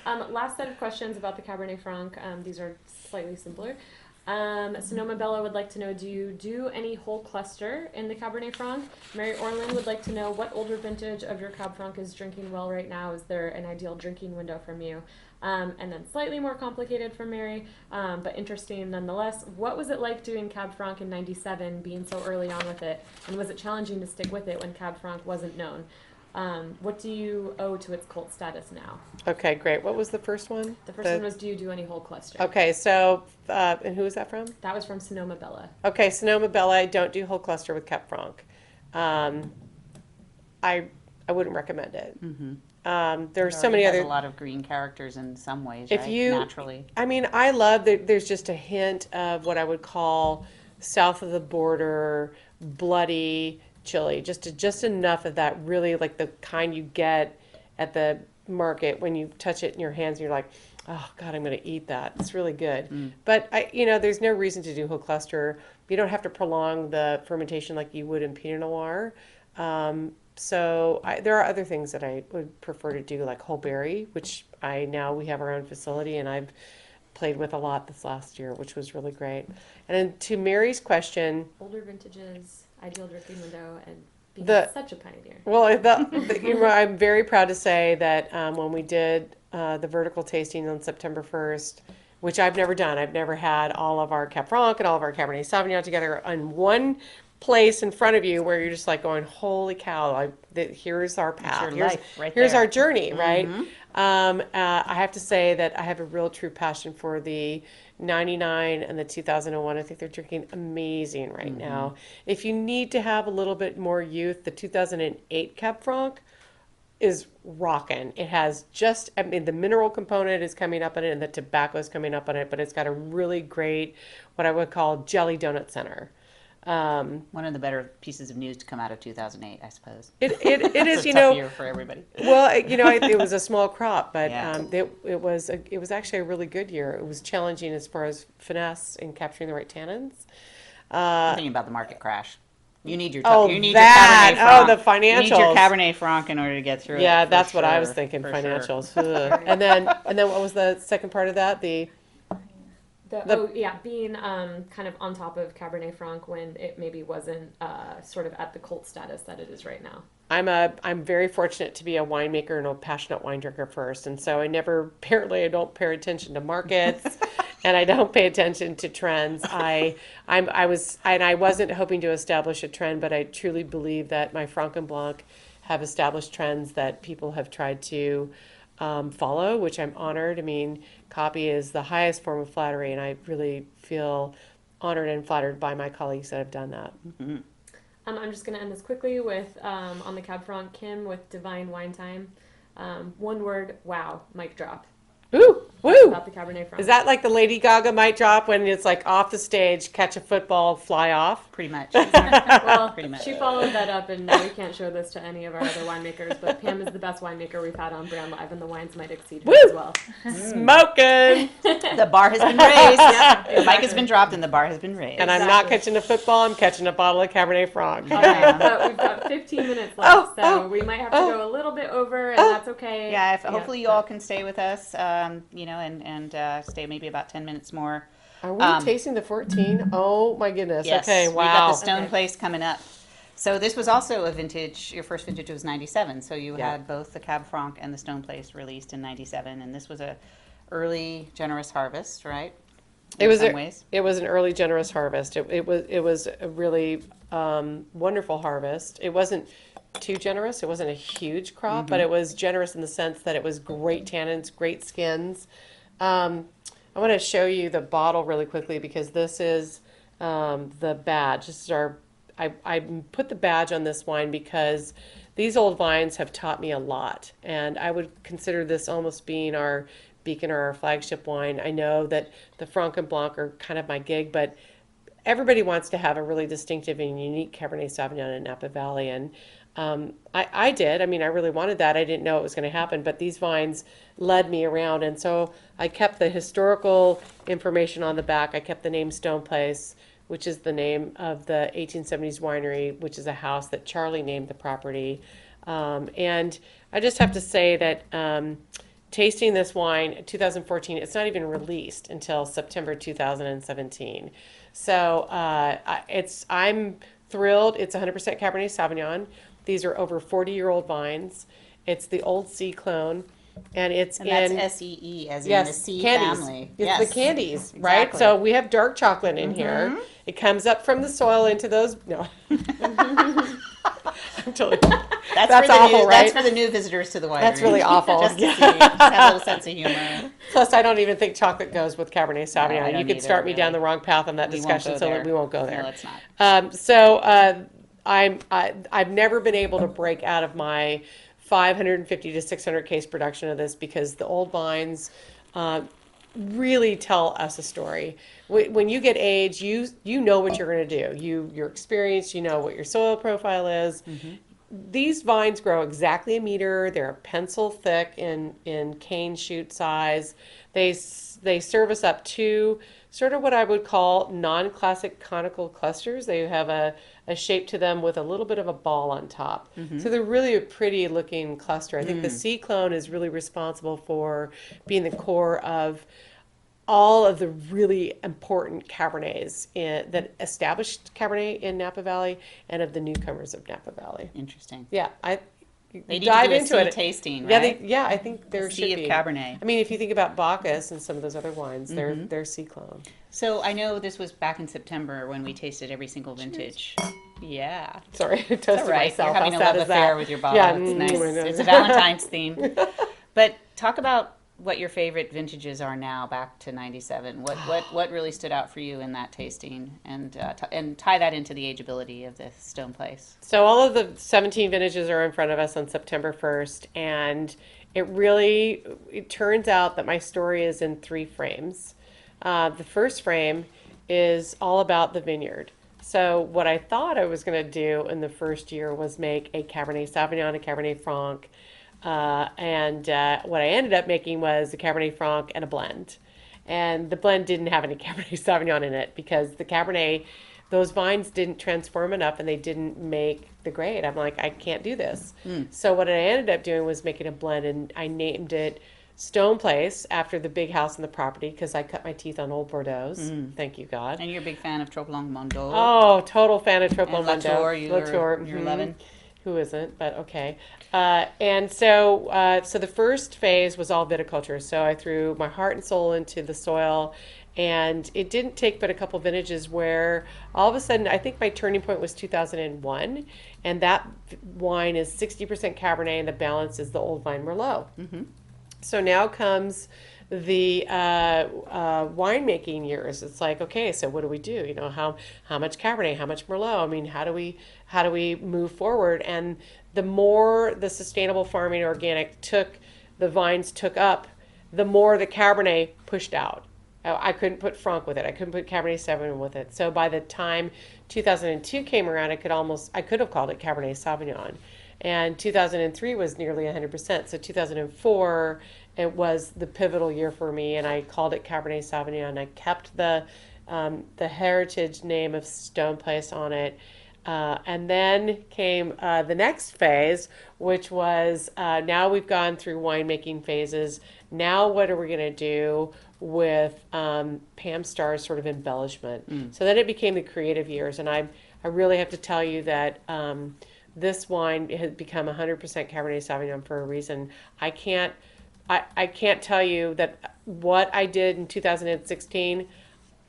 Last set of questions about the Cabernet Franc. These are slightly simpler. Sonoma Bella would like to know, do you do any whole cluster in the Cabernet Franc? Mary Orland would like to know what older vintage of your Cab Franc is drinking well right now. Is there an ideal drinking window from you? And then slightly more complicated from Mary, but interesting nonetheless. What was it like doing Cab Franc in '97, being so early on with it? And was it challenging to stick with it when Cab Franc wasn't known? What do you owe to its cult status now?
Okay, great. What was the first one?
The first one was, do you do any whole cluster?
Okay, so, and who was that from?
That was from Sonoma Bella.
Okay, Sonoma Bella, I don't do whole cluster with Cab Franc. I wouldn't recommend it. Mm-hmm. There's so many
has
other.
a lot of green characters in some ways,
If
right?
you,
Naturally.
I mean, I love that there's just a hint of what I would call south of the border, bloody chili. Just enough of that, really like the kind you get at the market when you touch it in your hands and you're like, oh God, I'm going to eat that. It's really good. But there's no reason to do whole cluster. You don't have to prolong the fermentation like you would in Pinot Noir. So there are other things that I would prefer to do, like whole berry, which we have our own facility and I've played with a lot this last year, which was really great. And then to Mary's question,
Older vintages, ideal drinking window, and being such a pioneer.
well, I'm very proud to say that when we did the vertical tasting on September 1st, which I've never done, I've never had all of our Cab Franc and all of our Cabernet Sauvignon together in one place in front of you where you're just like going, holy cow, here's our path. Here's our journey, right? I have to say that I have a real true passion for the 99 and the 2001. I think they're drinking amazing right now. If you need to have a little bit more youth, the 2008 Cab Franc is rocking. It has the mineral component is coming up on it and the tobacco is coming up on it, but it's got a really great, what I would call jelly donut center.
One of the better pieces of news to come out of 2008, I suppose.
It is,
It's a tough year for everybody.
Well, it was a small crop, but
Yeah.
it was actually a really good year. It was challenging as far as finesse in capturing the right tannins.
I'm thinking about the market crash. You need your
Oh,
you need
that.
your Cabernet Franc.
The financials.
You need your Cabernet Franc in order to get through it.
Yeah,
for
that's what I was
sure,
thinking.
for
Financials.
sure.
Ugh. And then what was the second part of that? The
Being kind of on top of Cabernet Franc when it maybe wasn't sort of at the cult status that it is right now.
I'm very fortunate to be a winemaker and a passionate wine drinker first, and so I don't pay attention to markets, and I don't pay attention to trends. I wasn't hoping to establish a trend, but I truly believe that my Franc and Blanc have established trends that people have tried to follow, which I'm honored. I mean, copy is the highest form of flattery, and I really feel honored and flattered by my colleagues that have done that.
Mm-hmm.
I'm just going to end this quickly with, on the Cab Franc, Kim with Divine Wine Time. One word, wow, mic drop.
Ooh, woo!
About the Cabernet Franc.
Is that like the Lady Gaga mic drop when it's like off the stage, catch a football, fly off?
Pretty much.
Well,
Pretty much.
she followed that up, and we can't show this to any of our other winemakers, but Pam is the best winemaker we've had on Brand Live, and the wines might exceed her
Woo!
as well.
Smoking!
The bar has been raised. Yeah, the mic has been dropped and the bar has been raised.
And I'm not catching a football, I'm catching a bottle of Cabernet Franc.
But we've got 15 minutes left, so we might have to go a little bit over, and that's okay.
Yeah, hopefully you all can stay with us, and stay maybe about 10 minutes more.
Are we tasting the 14? Oh my goodness.
Yes,
Okay, wow.
We've got the Stone Place coming up. So this was also a vintage, your first vintage was 97, so you had both the Cab Franc and the Stone Place released in 97, and this was a early generous harvest, right?
It was an early generous harvest. It was a really wonderful harvest. It wasn't too generous. It wasn't a huge crop, but it was generous in the sense that it was great tannins, great skins. I want to show you the bottle really quickly because this is the badge. This is I put the badge on this wine because these old vines have taught me a lot, and I would consider this almost being our beacon or our flagship wine. I know that the Franc and Blanc are kind of my gig, but everybody wants to have a really distinctive and unique Cabernet Sauvignon in Napa Valley, and I did. I mean, I really wanted that. I didn't know it was going to happen, but these vines led me around, and so I kept the historical information on the back. I kept the name Stone Place, which is the name of the 1870s winery, which is a house that Charlie named the property. And I just have to say that tasting this wine, 2014, it's not even released until September 2017. So I'm thrilled. It's 100% Cabernet Sauvignon. These are over 40-year-old vines. It's the Old C clone. And that's
SEE, as in the C
candies.
family.
It's the candies, right?
Exactly.
So we have dark chocolate in here. It comes up from the soil into those. No. I'm totally. That's awful, right?
That's for the new visitors to the winery.
That's really awful.
Just to see. Just have a little sense of humor.
Plus, I don't even think chocolate goes with Cabernet Sauvignon.
No, I don't
you could
either,
start me
really.
down the wrong path on that discussion, so we won't go there.
No, let's not.
I've never been able to break out of my 550 to 600 case production of this because the old vines really tell us a story. When you get age, you know what you're going to do. You're experienced. You know what your soil profile is. These vines grow exactly a meter. They're a pencil thick in cane shoot size. They service up to sort of what I would call non-classic conical clusters. They have a shape to them with a little bit of a ball on top. So they're really a pretty looking cluster. I think the C clone is really responsible for being the core of all of the really important Cabernets that established Cabernet in Napa Valley and of the newcomers of Napa Valley.
Interesting.
Yeah,
They need
dive
to do
into
a
it.
tasting, right?
I think there should
sea
be
of Cabernet.
I mean, if you think about Bacchus and some of those other wines, they're C clone.
So I know this was back in September when we tasted every single vintage. Yeah.
Sorry, I toasted
All right.
myself.
You're having
How
a
sad
love
is
affair
that?
with your bottle.
Yeah,
It's nice.
my God.
It's a Valentine's theme. But talk about what your favorite vintages are now back to 97. What really stood out for you in that tasting, and tie that into the ageability of the Stone Place.
So all of the 17 vintages are in front of us on September 1st, and it turns out that my story is in 3 frames. The first frame is all about the vineyard. So what I thought I was going to do in the first year was make a Cabernet Sauvignon, a Cabernet Franc, and what I ended up making was a Cabernet Franc and a blend. And the blend didn't have any Cabernet Sauvignon in it because the Cabernet, those vines didn't transform enough and they didn't make the grade. I'm like, I can't do this. So what I ended up doing was making a blend, and I named it Stone Place after the big house and the property because I cut my teeth on old Bordeaux's. Thank you, God.
And you're a big fan of Trop Blanc Mondot.
Oh, total fan of Trop
And
Blanc
Latour,
Latour.
you're loving.
Who isn't? But okay. And so the first phase was all viticulture. So I threw my heart and soul into the soil, and it didn't take but a couple vintages where all of a sudden I think my turning point was 2001, and that wine is 60% Cabernet, and the balance is the old vine Merlot. So now comes the winemaking years. It's like, okay, so what do we do? You know, how much Cabernet, how much Merlot? I mean, how do we move forward? And the more the sustainable farming organic the vines took up, the more the Cabernet pushed out. I couldn't put Franc with it. I couldn't put Cabernet Sauvignon with it. So by the time 2002 came around, I could have called it Cabernet Sauvignon. And 2003 was nearly 100%. So 2004, it was the pivotal year for me, and I called it Cabernet Sauvignon. I kept the heritage name of Stone Place on it. And then came the next phase, which was now we've gone through winemaking phases. Now what are we going to do with Pam Starr's sort of embellishment? So then it became the creative years, and I really have to tell you that this wine has become 100% Cabernet Sauvignon for a reason. I can't tell you that what I did in 2016.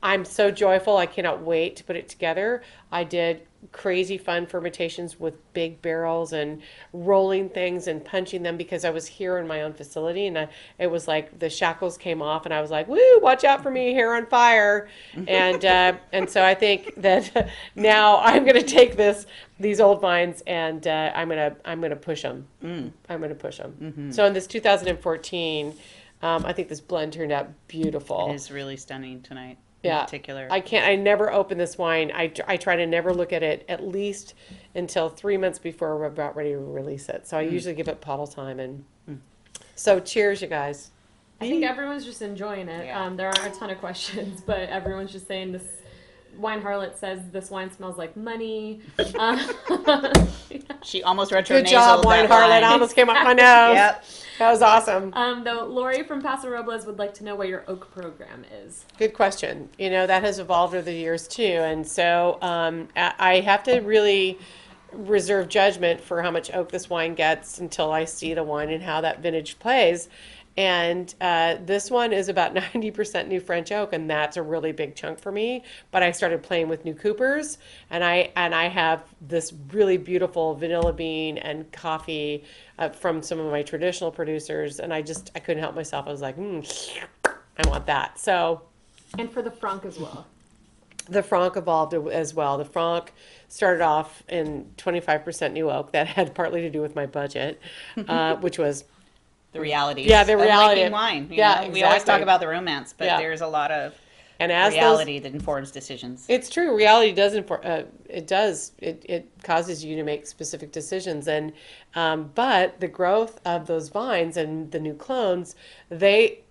I'm so joyful. I cannot wait to put it together. I did crazy fun fermentations with big barrels and rolling things and punching them because I was here in my own facility, and it was like the shackles came off, and I was like, "Woo! Watch out for me, hair on fire!" And so I think that now I'm going to take these old vines and I'm going to push them. I'm going to push them. So in this 2014, I think this blend turned out beautiful.
It is really stunning tonight.
Yeah,
in particular.
I never open this wine. I try to never look at it at least until 3 months before we're about ready to release it. So I usually give it bottle time. And so cheers, you guys.
I think everyone's just enjoying it.
Yeah.
There aren't a ton of questions, but everyone's just saying this. Wine Harlot says this wine smells like money.
She almost retro
Good job, Wine Harlot. I almost came off my nose.
Yep.
That was awesome.
Though Lori from Paso Robles would like to know what your oak program is.
Good question. You know, that has evolved over the years too. And so I have to really reserve judgment for how much oak this wine gets until I see the wine and how that vintage plays. And this one is about 90% new French oak, and that's a really big chunk for me. But I started playing with new Coopers, and I have this really beautiful vanilla bean and coffee from some of my traditional producers, and I couldn't help myself. I was like, I want that. So,
and for the Franc as well.
The Franc evolved as well. The Franc started off in 25% new oak. That had partly to do with my budget, which was
the reality.
Yeah, the reality
of
of
wine. You
yeah,
know?
exactly.
We always talk about the romance, but
Yeah.
there's a lot of
and as
reality that informs decisions.
It's true. Reality does it causes you to make specific decisions, and but the growth of those vines and the new clones,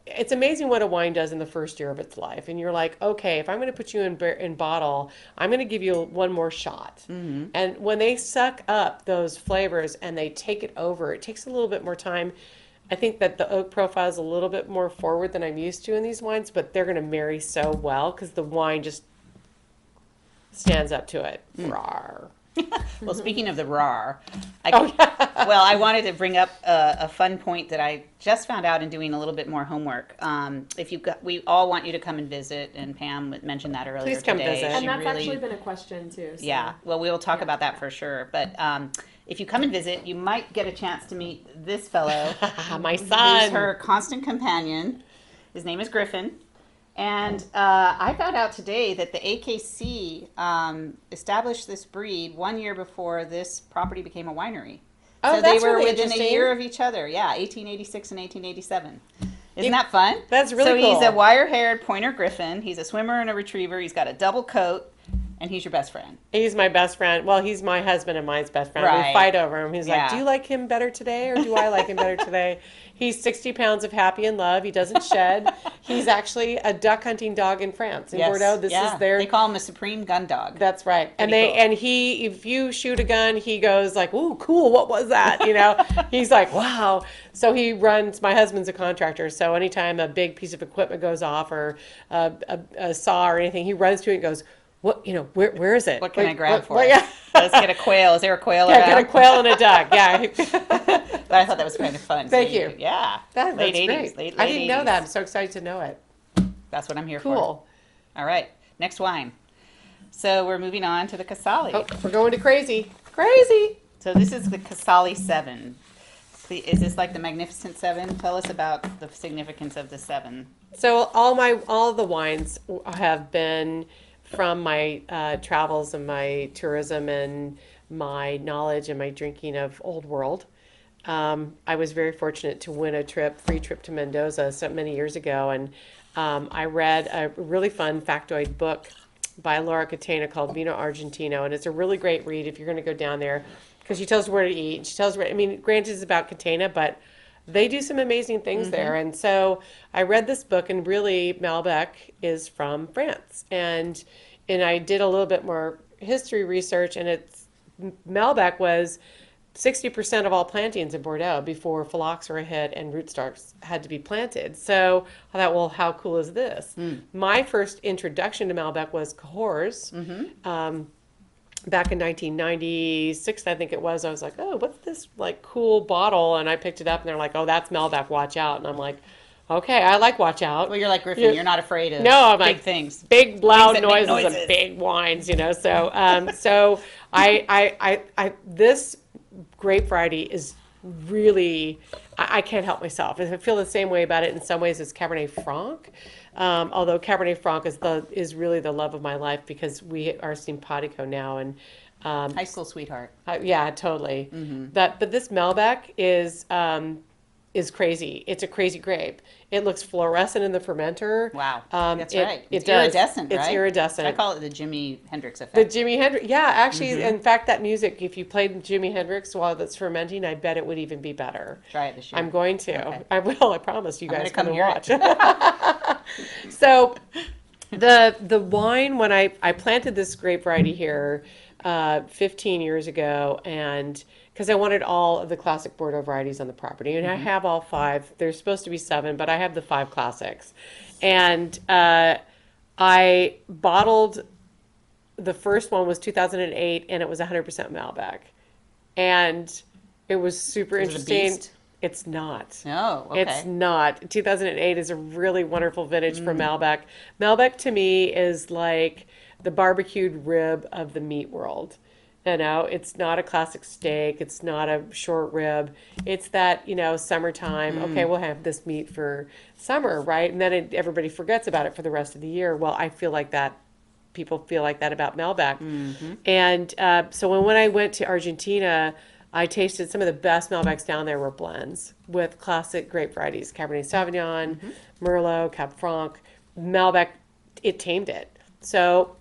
it's amazing what a wine does in the first year of its life. And you're like, okay, if I'm going to put you in bottle, I'm going to give you one more shot. And when they suck up those flavors and they take it over, it takes a little bit more time. I think that the oak profile is a little bit more forward than I'm used to in these wines, but they're going to marry so well because the wine just stands up to it. Rawr.
Well, speaking of the RAR, I wanted to bring up a fun point that I just found out in doing a little bit more homework. We all want you to come and visit, and Pam mentioned that earlier
Please come
today.
visit.
And
She
that's
really-
actually been a question too. So.
Yeah, well, we'll talk about that for sure. But if you come and visit, you might get a chance to meet this fellow.
My
Who's
son.
her constant companion. His name is Griffin. And I found out today that the AKC established this breed 1 year before this property became a winery.
Oh,
So
that's
they were
really
within a
interesting.
year of each other. Yeah, 1886 and 1887. Isn't that fun?
That's really
So he's
cool.
a wire-haired pointer griffin. He's a swimmer and a retriever. He's got a double coat. And he's your best friend.
He's my best friend. Well, he's my husband and mine's best friend.
Right.
We fight over him. He's
Yeah.
like, do you like him better today or do I like him better today? He's 60 pounds of happy and love. He doesn't shed. He's actually a duck hunting dog in France. In
Yes.
Bordeaux, this
Yeah.
is their...
They call him a supreme gun dog.
That's right. And
Pretty
they
cool.
and he, if you shoot a gun, he goes like, "Ooh, cool! What was that?" You know. He's like, "Wow!" So he runs. My husband's a contractor, so anytime a big piece of equipment goes off or a saw or anything, he runs to it and goes, "What? You know, where is it?
What can I grab for
what-
it?
yeah.
Let's get a quail. Is there a quail
Yeah,
around?
get a quail and a duck. Yeah,
But I thought that was kind of fun.
Thank
So
you.
Yeah.
that's
late 80s.
great.
Late
I didn't know
80s.
that. I'm so excited to know it.
That's what I'm here for.
Cool.
All right. Next wine. So we're moving on to the Casali.
Oh, we're going to crazy. Crazy.
So this is the Casali 7. Is this like the Magnificent 7? Tell us about the significance of the 7.
So all the wines have been from my travels and my tourism and my knowledge and my drinking of Old World. I was very fortunate to win a free trip to Mendoza so many years ago, and I read a really fun factoid book by Laura Catena called Vino Argentino, and it's a really great read if you're going to go down there because she tells you where to eat. And she tells I mean, granted, it's about Catena, but they do some amazing things there. And so I read this book, and really Malbec is from France, and I did a little bit more history research, and Malbec was 60% of all plantings in Bordeaux before phylloxera hit and rootstocks had to be planted. So I thought, well, how cool is this? My first introduction to Malbec was Cahors. Back in 1996, I think it was. I was like, oh, what's this like cool bottle? And I picked it up, and they're like, oh, that's Malbec. Watch out. And I'm like, okay, I like Watch Out.
Well, you're like Griffin. You're not afraid of
No, I'm
big
like,
things.
big loud
Things that make
noises
noises.
and big wines, you know. So, so I this grape variety is really, I can't help myself. I feel the same way about it in some ways as Cabernet Franc. Although Cabernet Franc is really the love of my life because we are simpatico now, and
High school sweetheart.
yeah, totally. But this Malbec is crazy. It's a crazy grape. It looks fluorescent in the fermenter.
Wow. That's right.
It
It's
does.
iridescent,
It's
right?
iridescent.
I call it the Jimi Hendrix effect.
The Jimi Hendrix, yeah, actually, in fact, that music, if you played Jimi Hendrix while it's fermenting, I bet it would even be better.
Try it this year.
I'm going to.
Okay.
I will, I promise you
I'm
guys
gonna
come
come
and
hear
watch. So the wine, when I planted this grape variety here 15 years ago, and because I wanted all of the classic Bordeaux varieties on the property, and I have all 5. There's supposed to be 7, but I have the 5 classics. And I bottled, the first one was 2008, and it was 100% Malbec. And it was super
Is it a
interesting.
beast?
It's not.
Oh, okay.
It's not. 2008 is a really wonderful vintage for Malbec. Malbec to me is like the barbecued rib of the meat world. You know, it's not a classic steak. It's not a short rib. It's that, summertime. Okay, we'll have this meat for summer, right? And then everybody forgets about it for the rest of the year. Well, I feel like that. People feel like that about Malbec. And so when I went to Argentina, I tasted some of the best Malbecs down there were blends with classic grape varieties, Cabernet Sauvignon, Merlot, Cab Franc. Malbec, it tamed it. So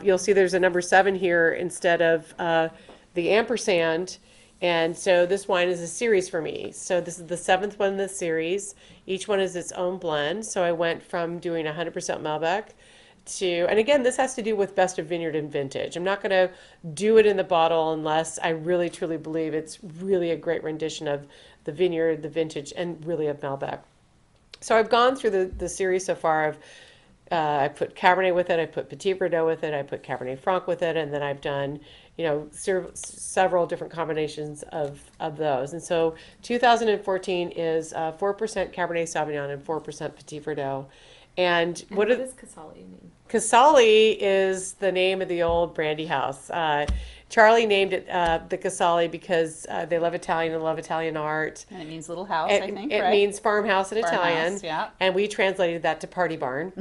you'll see there's a number 7 here instead of the ampersand. And so this wine is a series for me. So this is the 7th one in the series. Each one is its own blend. So I went from doing 100% Malbec and again, this has to do with best of vineyard and vintage. I'm not going to do it in the bottle unless I really truly believe it's really a great rendition of the vineyard, the vintage, and really of Malbec. So I've gone through the series so far. I put Cabernet with it, I put Petit Verdot with it, I put Cabernet Franc with it, and then I've done several different combinations of those. And so 2014 is 4% Cabernet Sauvignon and 4% Petit Verdot. And
What
what
does Casali mean?
Casali is the name of the old brandy house. Charlie named it the Casali because they love Italian and love Italian art.
And it means little house, I think,
It
right?
means farmhouse in
Farmhouse,
Italian.
yeah.
And we translated that to party barn.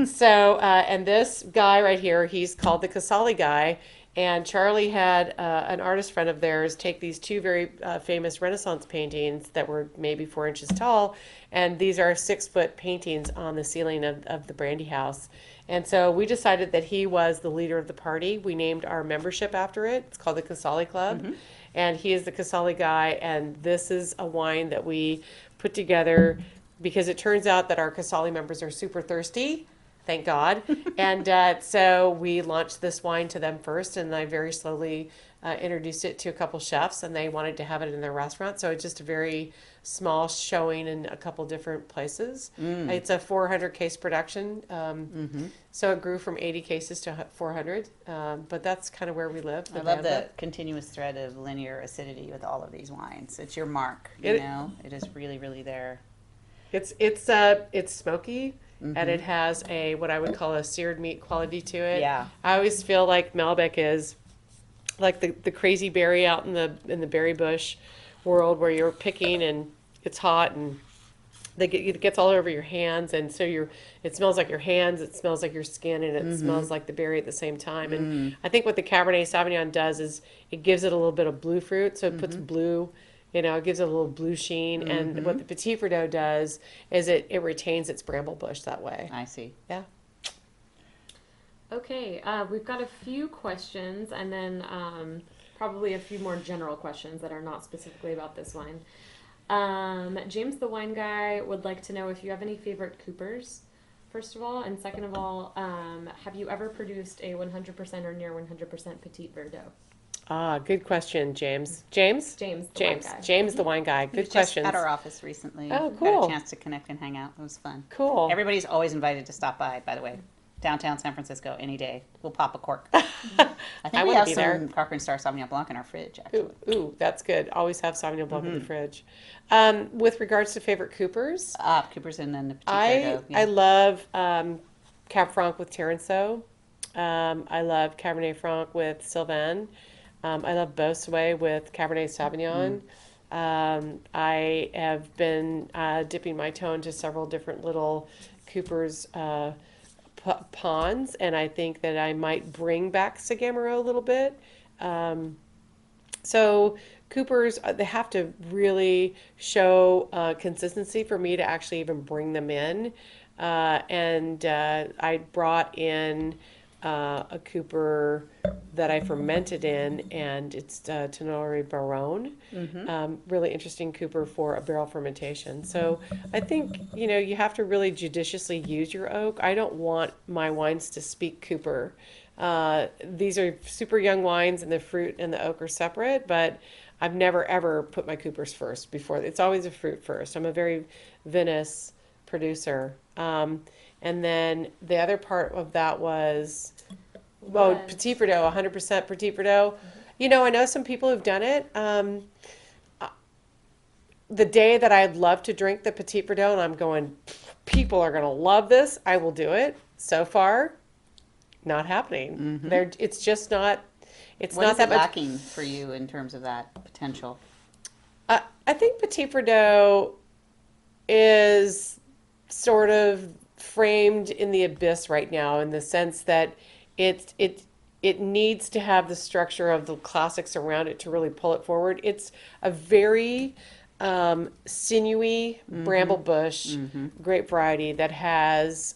So, and this guy right here, he's called the Casali guy. And Charlie had an artist friend of theirs take these two very famous Renaissance paintings that were maybe 4 inches tall, and these are 6-foot paintings on the ceiling of the brandy house. And so we decided that he was the leader of the party. We named our membership after it. It's called the Casali Club. And he is the Casali guy. And this is a wine that we put together because it turns out that our Casali members are super thirsty. Thank God. And so we launched this wine to them first. And I very slowly introduced it to a couple chefs. And they wanted to have it in their restaurant. So it's just a very small showing in a couple different places. It's a 400 case production. So it grew from 80 cases to 400. But that's kind of where we live.
I love the continuous thread of linear acidity with all of these wines. It's your mark, you know. It is really, really there.
It's smoky. And it has what I would call a seared meat quality to it.
Yeah.
I always feel like Malbec is like the crazy berry out in the berry bush world where you're picking and it's hot and it gets all over your hands, and so it smells like your hands, it smells like your skin, and it smells like the berry at the same time. And I think what the Cabernet Sauvignon does is it gives it a little bit of blue fruit, so it puts blue. It gives it a little blue sheen. And what the Petit Verdot does is it retains its bramble bush that way.
I see.
Yeah.
Okay, we've got a few questions, and then probably a few more general questions that are not specifically about this wine. James the Wine Guy would like to know if you have any favorite coopers, first of all, and second of all, have you ever produced a 100% or near 100% Petit Verdot?
Good question, James.
James the Wine Guy.
James the Wine Guy. Good
Just
questions.
at our office recently.
Oh, cool.
Got a chance to connect and hang out. It was fun.
Cool.
Everybody's always invited to stop by the way. Downtown San Francisco, any day. We'll pop a cork. I think we
wanna
have
be
some
there.
Crocker Starr Sauvignon Blanc in our fridge, actually.
Ooh, that's good. Always have Sauvignon Blanc in the fridge. With regards to favorite coopers,
Cooper's and then the Petit Verdot.
I love Cab Franc with Terroir. I love Cabernet Franc with Sylvain. I love Bossuet with Cabernet Sauvignon. I have been dipping my toe into several different little Cooper's ponds, and I think that I might bring back Sagamaro a little bit. So Coopers, they have to really show consistency for me to actually even bring them in. I brought in a Cooper that I fermented in, and it's Tenore Baron. Really interesting Cooper for a barrel fermentation. So I think, you have to really judiciously use your oak. I don't want my wines to speak Cooper. These are super young wines, and the fruit and the oak are separate, but I've never ever put my Coopers first before. It's always a fruit first. I'm a very vinous producer. And then the other part of that was, Petit Verdot, 100% Petit Verdot. I know some people who've done it. The day that I'd love to drink the Petit Verdot and I'm going, people are going to love this, I will do it. So far, not happening. It's just not. It's
What
not
is
that
it
much.
lacking for you in terms of that potential?
I think Petit Verdot is sort of framed in the abyss right now, in the sense that it needs to have the structure of the classics around it to really pull it forward. It's a very sinewy bramble bush grape variety that has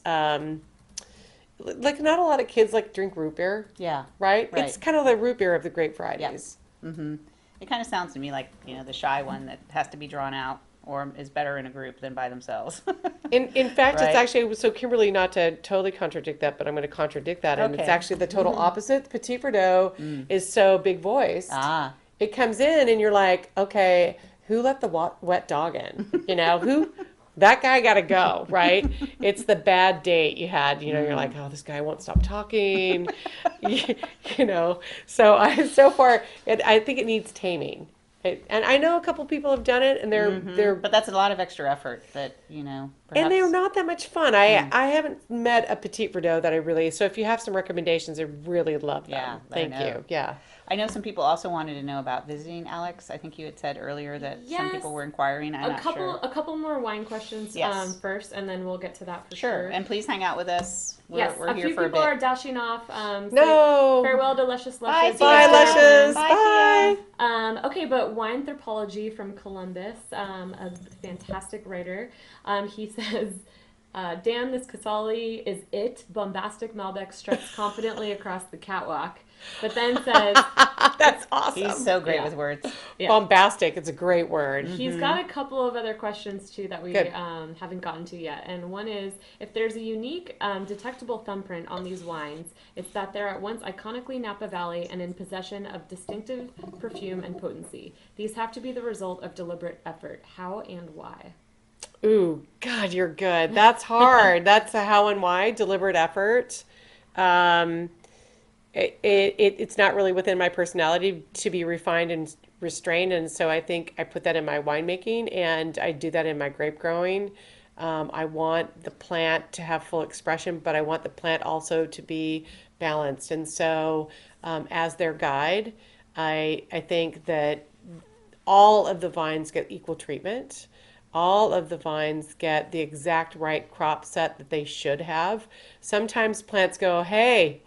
like not a lot of kids like drink root beer.
Yeah.
Right?
Right.
It's kind of the root beer of the grape varieties.
It kind of sounds to me like, the shy one that has to be drawn out or is better in a group than by themselves.
In fact,
Right.
It's actually, so Kimberly, not to totally contradict that, but I'm going to contradict that. And it's
Okay.
actually the total opposite. Petit Verdot is so big voiced.
Ah.
It comes in and you're like, okay, who let the wet dog in? That guy got to go, right? It's the bad date you had, you're like, oh, this guy won't stop talking, So I think it needs taming. And I know a couple people have done it, and they're
But that's a lot of extra effort that, perhaps.
and they're not that much fun. I haven't met a Petit Verdot that I really. So if you have some recommendations, I really love them.
Yeah, let
Thank
her know.
you. Yeah.
I know some people also wanted to know about visiting, Alex. I think you had said earlier that some people
Yes.
were inquiring. I'm not sure.
A couple more wine questions
Yes.
first, and then we'll get to that for
Sure.
sure.
And please hang out with us.
Yes,
We're
a
here
few
for a
people
bit.
are dashing off.
No.
Farewell, delicious
Bye,
lushes.
Thea.
Bye, Luscious.
Bye, Thea.
Bye.
Okay, but Wine Anthropology from Columbus, a fantastic writer. He says, damn, this Casali is it. Bombastic Malbec struts confidently across the catwalk. But then says,
That's awesome.
He's so great
Yeah.
with words.
yeah.
Bombastic. It's a great word.
He's got a couple of other questions too that we
Good.
haven't gotten to yet. And one is, if there's a unique detectable thumbprint on these wines, it's that they're at once iconically Napa Valley and in possession of distinctive perfume and potency. These have to be the result of deliberate effort. How and why?
Ooh, God, you're good. That's hard. That's a how and why, deliberate effort. It's not really within my personality to be refined and restrained, and so I think I put that in my winemaking, and I do that in my grape growing. I want the plant to have full expression, but I want the plant also to be balanced. And so, as their guide, I think that all of the vines get equal treatment. All of the vines get the exact right crop set that they should have. Sometimes plants go, hey,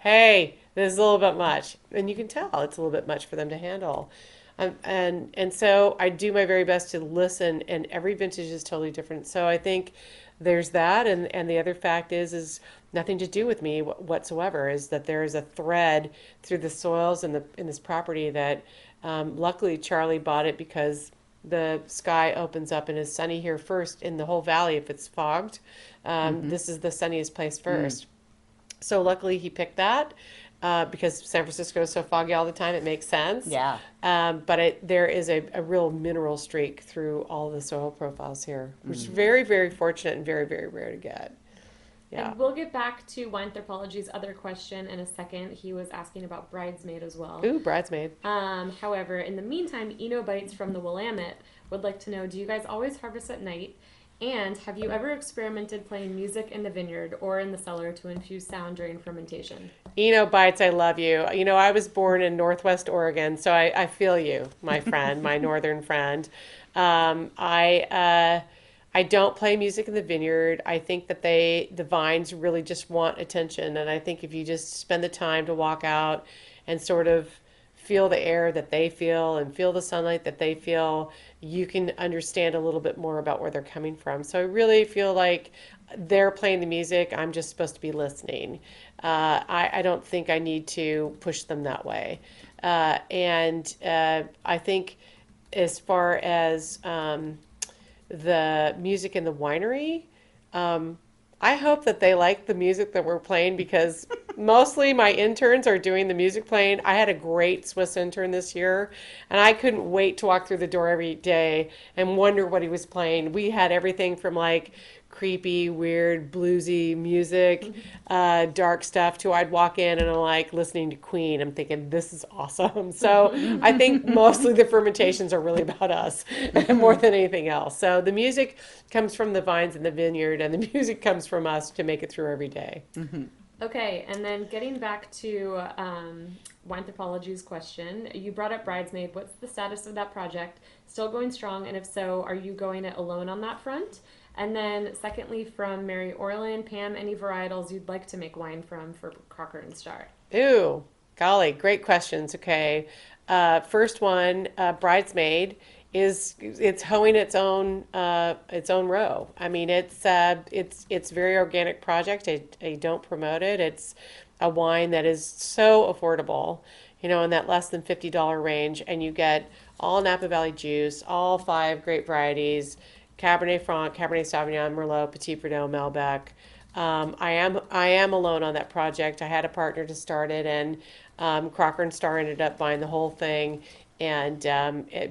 this is a little bit much. And you can tell it's a little bit much for them to handle. And so I do my very best to listen, and every vintage is totally different. So I think there's that. And the other fact is nothing to do with me whatsoever, is that there is a thread through the soils in this property that luckily Charlie bought it because the sky opens up and is sunny here first in the whole valley if it's fogged. This is the sunniest place first. So luckily he picked that because San Francisco is so foggy all the time. It makes sense.
Yeah.
But there is a real mineral streak through all the soil profiles here, which is very, very fortunate and very, very rare to get. Yeah.
And we'll get back to Wine Anthropology's other question in a second. He was asking about Bridesmaid as well.
Ooh, bridesmaid.
However, in the meantime, Eno Bites from the Willamette would like to know, do you guys always harvest at night? And have you ever experimented playing music in the vineyard or in the cellar to infuse sound during fermentation?
Eno Bites, I love you. You know, I was born in Northwest Oregon, so I feel you, my friend, my northern friend. I don't play music in the vineyard. I think that the vines really just want attention. And I think if you just spend the time to walk out and sort of feel the air that they feel and feel the sunlight that they feel, you can understand a little bit more about where they're coming from. So I really feel like they're playing the music. I'm just supposed to be listening. I don't think I need to push them that way. And I think as far as the music in the winery, I hope that they like the music that we're playing because mostly my interns are doing the music playing. I had a great Swiss intern this year, and I couldn't wait to walk through the door every day and wonder what he was playing. We had everything from like creepy, weird, bluesy music, dark stuff, to I'd walk in and I'm like listening to Queen. I'm thinking, this is awesome. So I think mostly the fermentations are really about us more than anything else. So the music comes from the vines in the vineyard, and the music comes from us to make it through every day.
Okay, and then getting back to Wine Anthropology's question, you brought up Bridesmaid. What's the status of that project? Still going strong? And if so, are you going it alone on that front? And then secondly, from Mary Orland, Pam, any varietals you'd like to make wine from for Crocker and Starr?
Ooh, golly, great questions. Okay. First one, Bridesmaid it's hoeing its own row. I mean, it's very organic project. I don't promote it. It's a wine that is so affordable, you know, in that less than $50 range, and you get all Napa Valley juice, all 5 grape varieties, Cabernet Franc, Cabernet Sauvignon, Merlot, Petit Verdot, Malbec. I am alone on that project. I had a partner to start it, and Crocker and Starr ended up buying the whole thing, and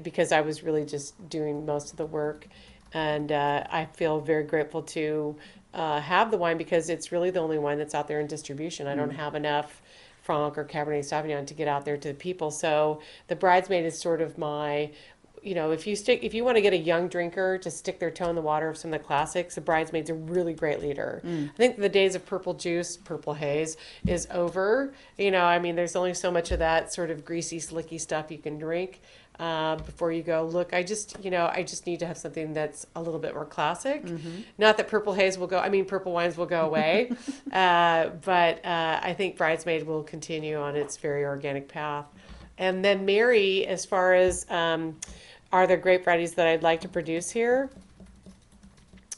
because I was really just doing most of the work, and I feel very grateful to have the wine because it's really the only wine that's out there in distribution. I don't have enough Franc or Cabernet Sauvignon to get out there to the people. So the Bridesmaid is sort of if you want to get a young drinker to stick their toe in the water of some of the classics, the Bridesmaid's a really great leader. I think the days of purple juice, purple haze is over. There's only so much of that sort of greasy, slicky stuff you can drink before you go, look, I just need to have something that's a little bit more classic. Not that purple wines will go away, but I think Bridesmaid will continue on its very organic path. And then Mary, as far as are there grape varieties that I'd like to produce here?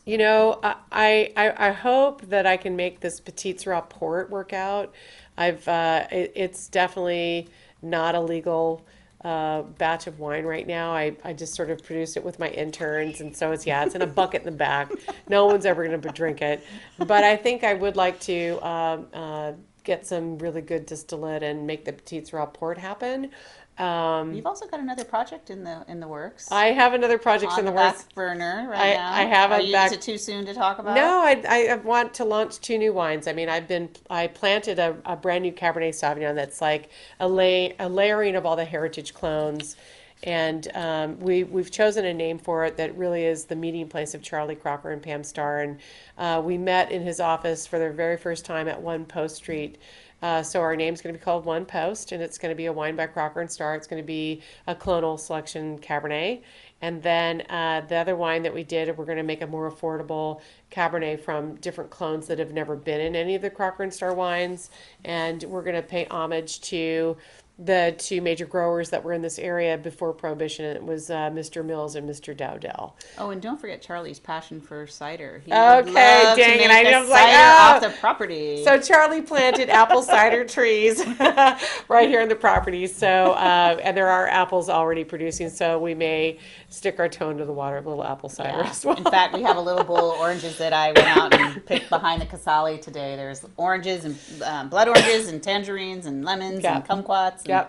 I hope that I can make this Petite Syrah port work out. It's definitely not a legal batch of wine right now. I just sort of produced it with my interns, and so it's in a bucket in the back. No one's ever going to drink it, but I think I would like to get some really good distillate and make the Petite Syrah port happen.
You've also got another project in the works.
I have another project in the works.
Back burner right now.
I have
Is it too soon to talk about?
No, I want to launch 2 new wines. I planted a brand new Cabernet Sauvignon that's like a layering of all the heritage clones. And we've chosen a name for it that really is the meeting place of Charlie Crocker and Pam Starr. And we met in his office for the very first time at 1 Post Street. So our name's going to be called 1 Post, and it's going to be a wine by Crocker and Starr. It's going to be a clonal selection Cabernet. And then the other wine that we did, we're going to make a more affordable Cabernet from different clones that have never been in any of the Crocker and Starr wines. And we're going to pay homage to the 2 major growers that were in this area before Prohibition. It was Mr. Mills and Mr. Dowdell.
Oh, and don't forget Charlie's passion for cider. He
Okay,
would love
dang
to
it,
make
I
a
was like,
cider
oh.
off the property.
So Charlie planted apple cider trees right here on the property. So and there are apples already producing. So we may stick our toe into the water of a little apple cider as well.
In fact, we have a little bowl of oranges that I went out and picked behind the Casali today. There's oranges and blood oranges and tangerines and lemons and kumquats. And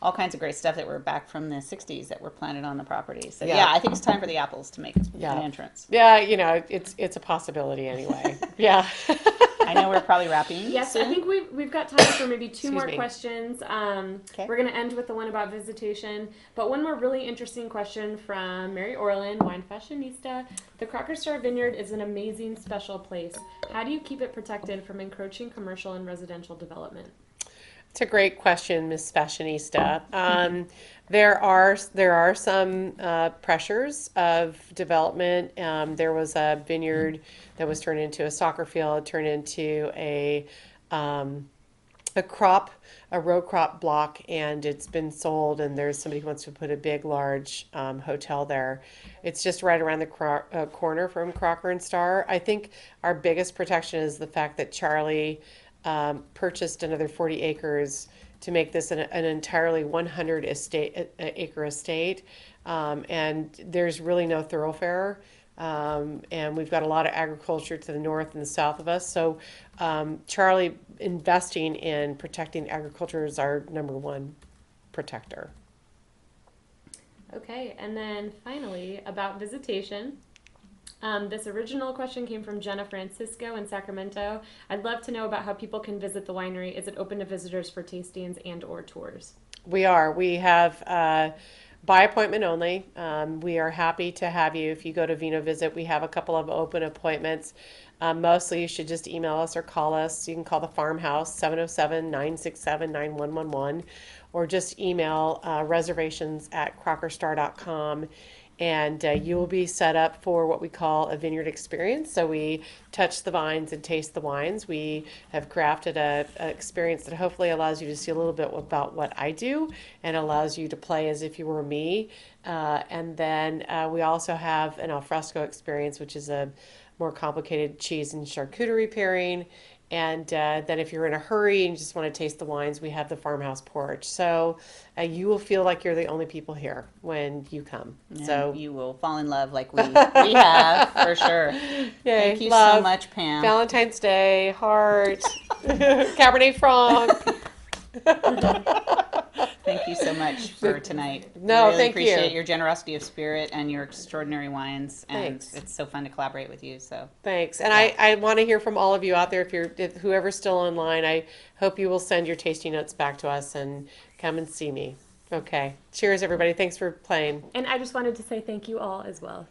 all kinds of great stuff that were back from the 60s that were planted on the property. So I think it's time for the apples to make an entrance.
Yeah, it's a possibility anyway. Yeah.
I know we're probably wrapping.
Yes,
soon.
I think we've got time for maybe 2
Excuse
more
me.
questions.
Okay.
We're going to end with the one about visitation, but one more really interesting question from Mary Orland, wine fashionista. The Crocker Starr Vineyard is an amazing special place. How do you keep it protected from encroaching commercial and residential development?
It's a great question, Miss Fashionista. There are some pressures of development. There was a vineyard that was turned into a soccer field, turned into a row crop block, and it's been sold. And there's somebody who wants to put a big, large hotel there. It's just right around the corner from Crocker and Starr. I think our biggest protection is the fact that Charlie purchased another 40 acres to make this an entirely 100-acre estate. And there's really no thoroughfare. And we've got a lot of agriculture to the north and the south of us. So Charlie investing in protecting agriculture is our number 1 protector.
Okay, and then finally, about visitation. This original question came from Jenna Francisco in Sacramento. I'd love to know about how people can visit the winery. Is it open to visitors for tastings and or tours?
We are. We have by appointment only. We are happy to have you. If you go to Vino Visit, we have a couple of open appointments. Mostly you should just email us or call us. You can call the farmhouse, 707-967-9111, or just email reservations@crockerstar.com. And you will be set up for what we call a vineyard experience. So we touch the vines and taste the wines. We have crafted an experience that hopefully allows you to see a little bit about what I do and allows you to play as if you were me. And then we also have an alfresco experience, which is a more complicated cheese and charcuterie pairing. And then if you're in a hurry and you just want to taste the wines, we have the farmhouse porch. So you will feel like you're the only people here when you come.
And
so
you will fall in love like we have, for sure.
Yay,
Thank you
love,
so much, Pam.
Valentine's Day, heart, Cabernet Franc.
Thank you so much for tonight.
No,
really
thank
appreciate
you.
your generosity of spirit and your extraordinary wines. And
Thanks.
it's so fun to collaborate with you. So
Thanks. And I want to hear from all of you out there. If whoever's still online, I hope you will send your tasting notes back to us and come and see me. Okay. Cheers, everybody. Thanks for playing.
And I just wanted to say thank you all as well.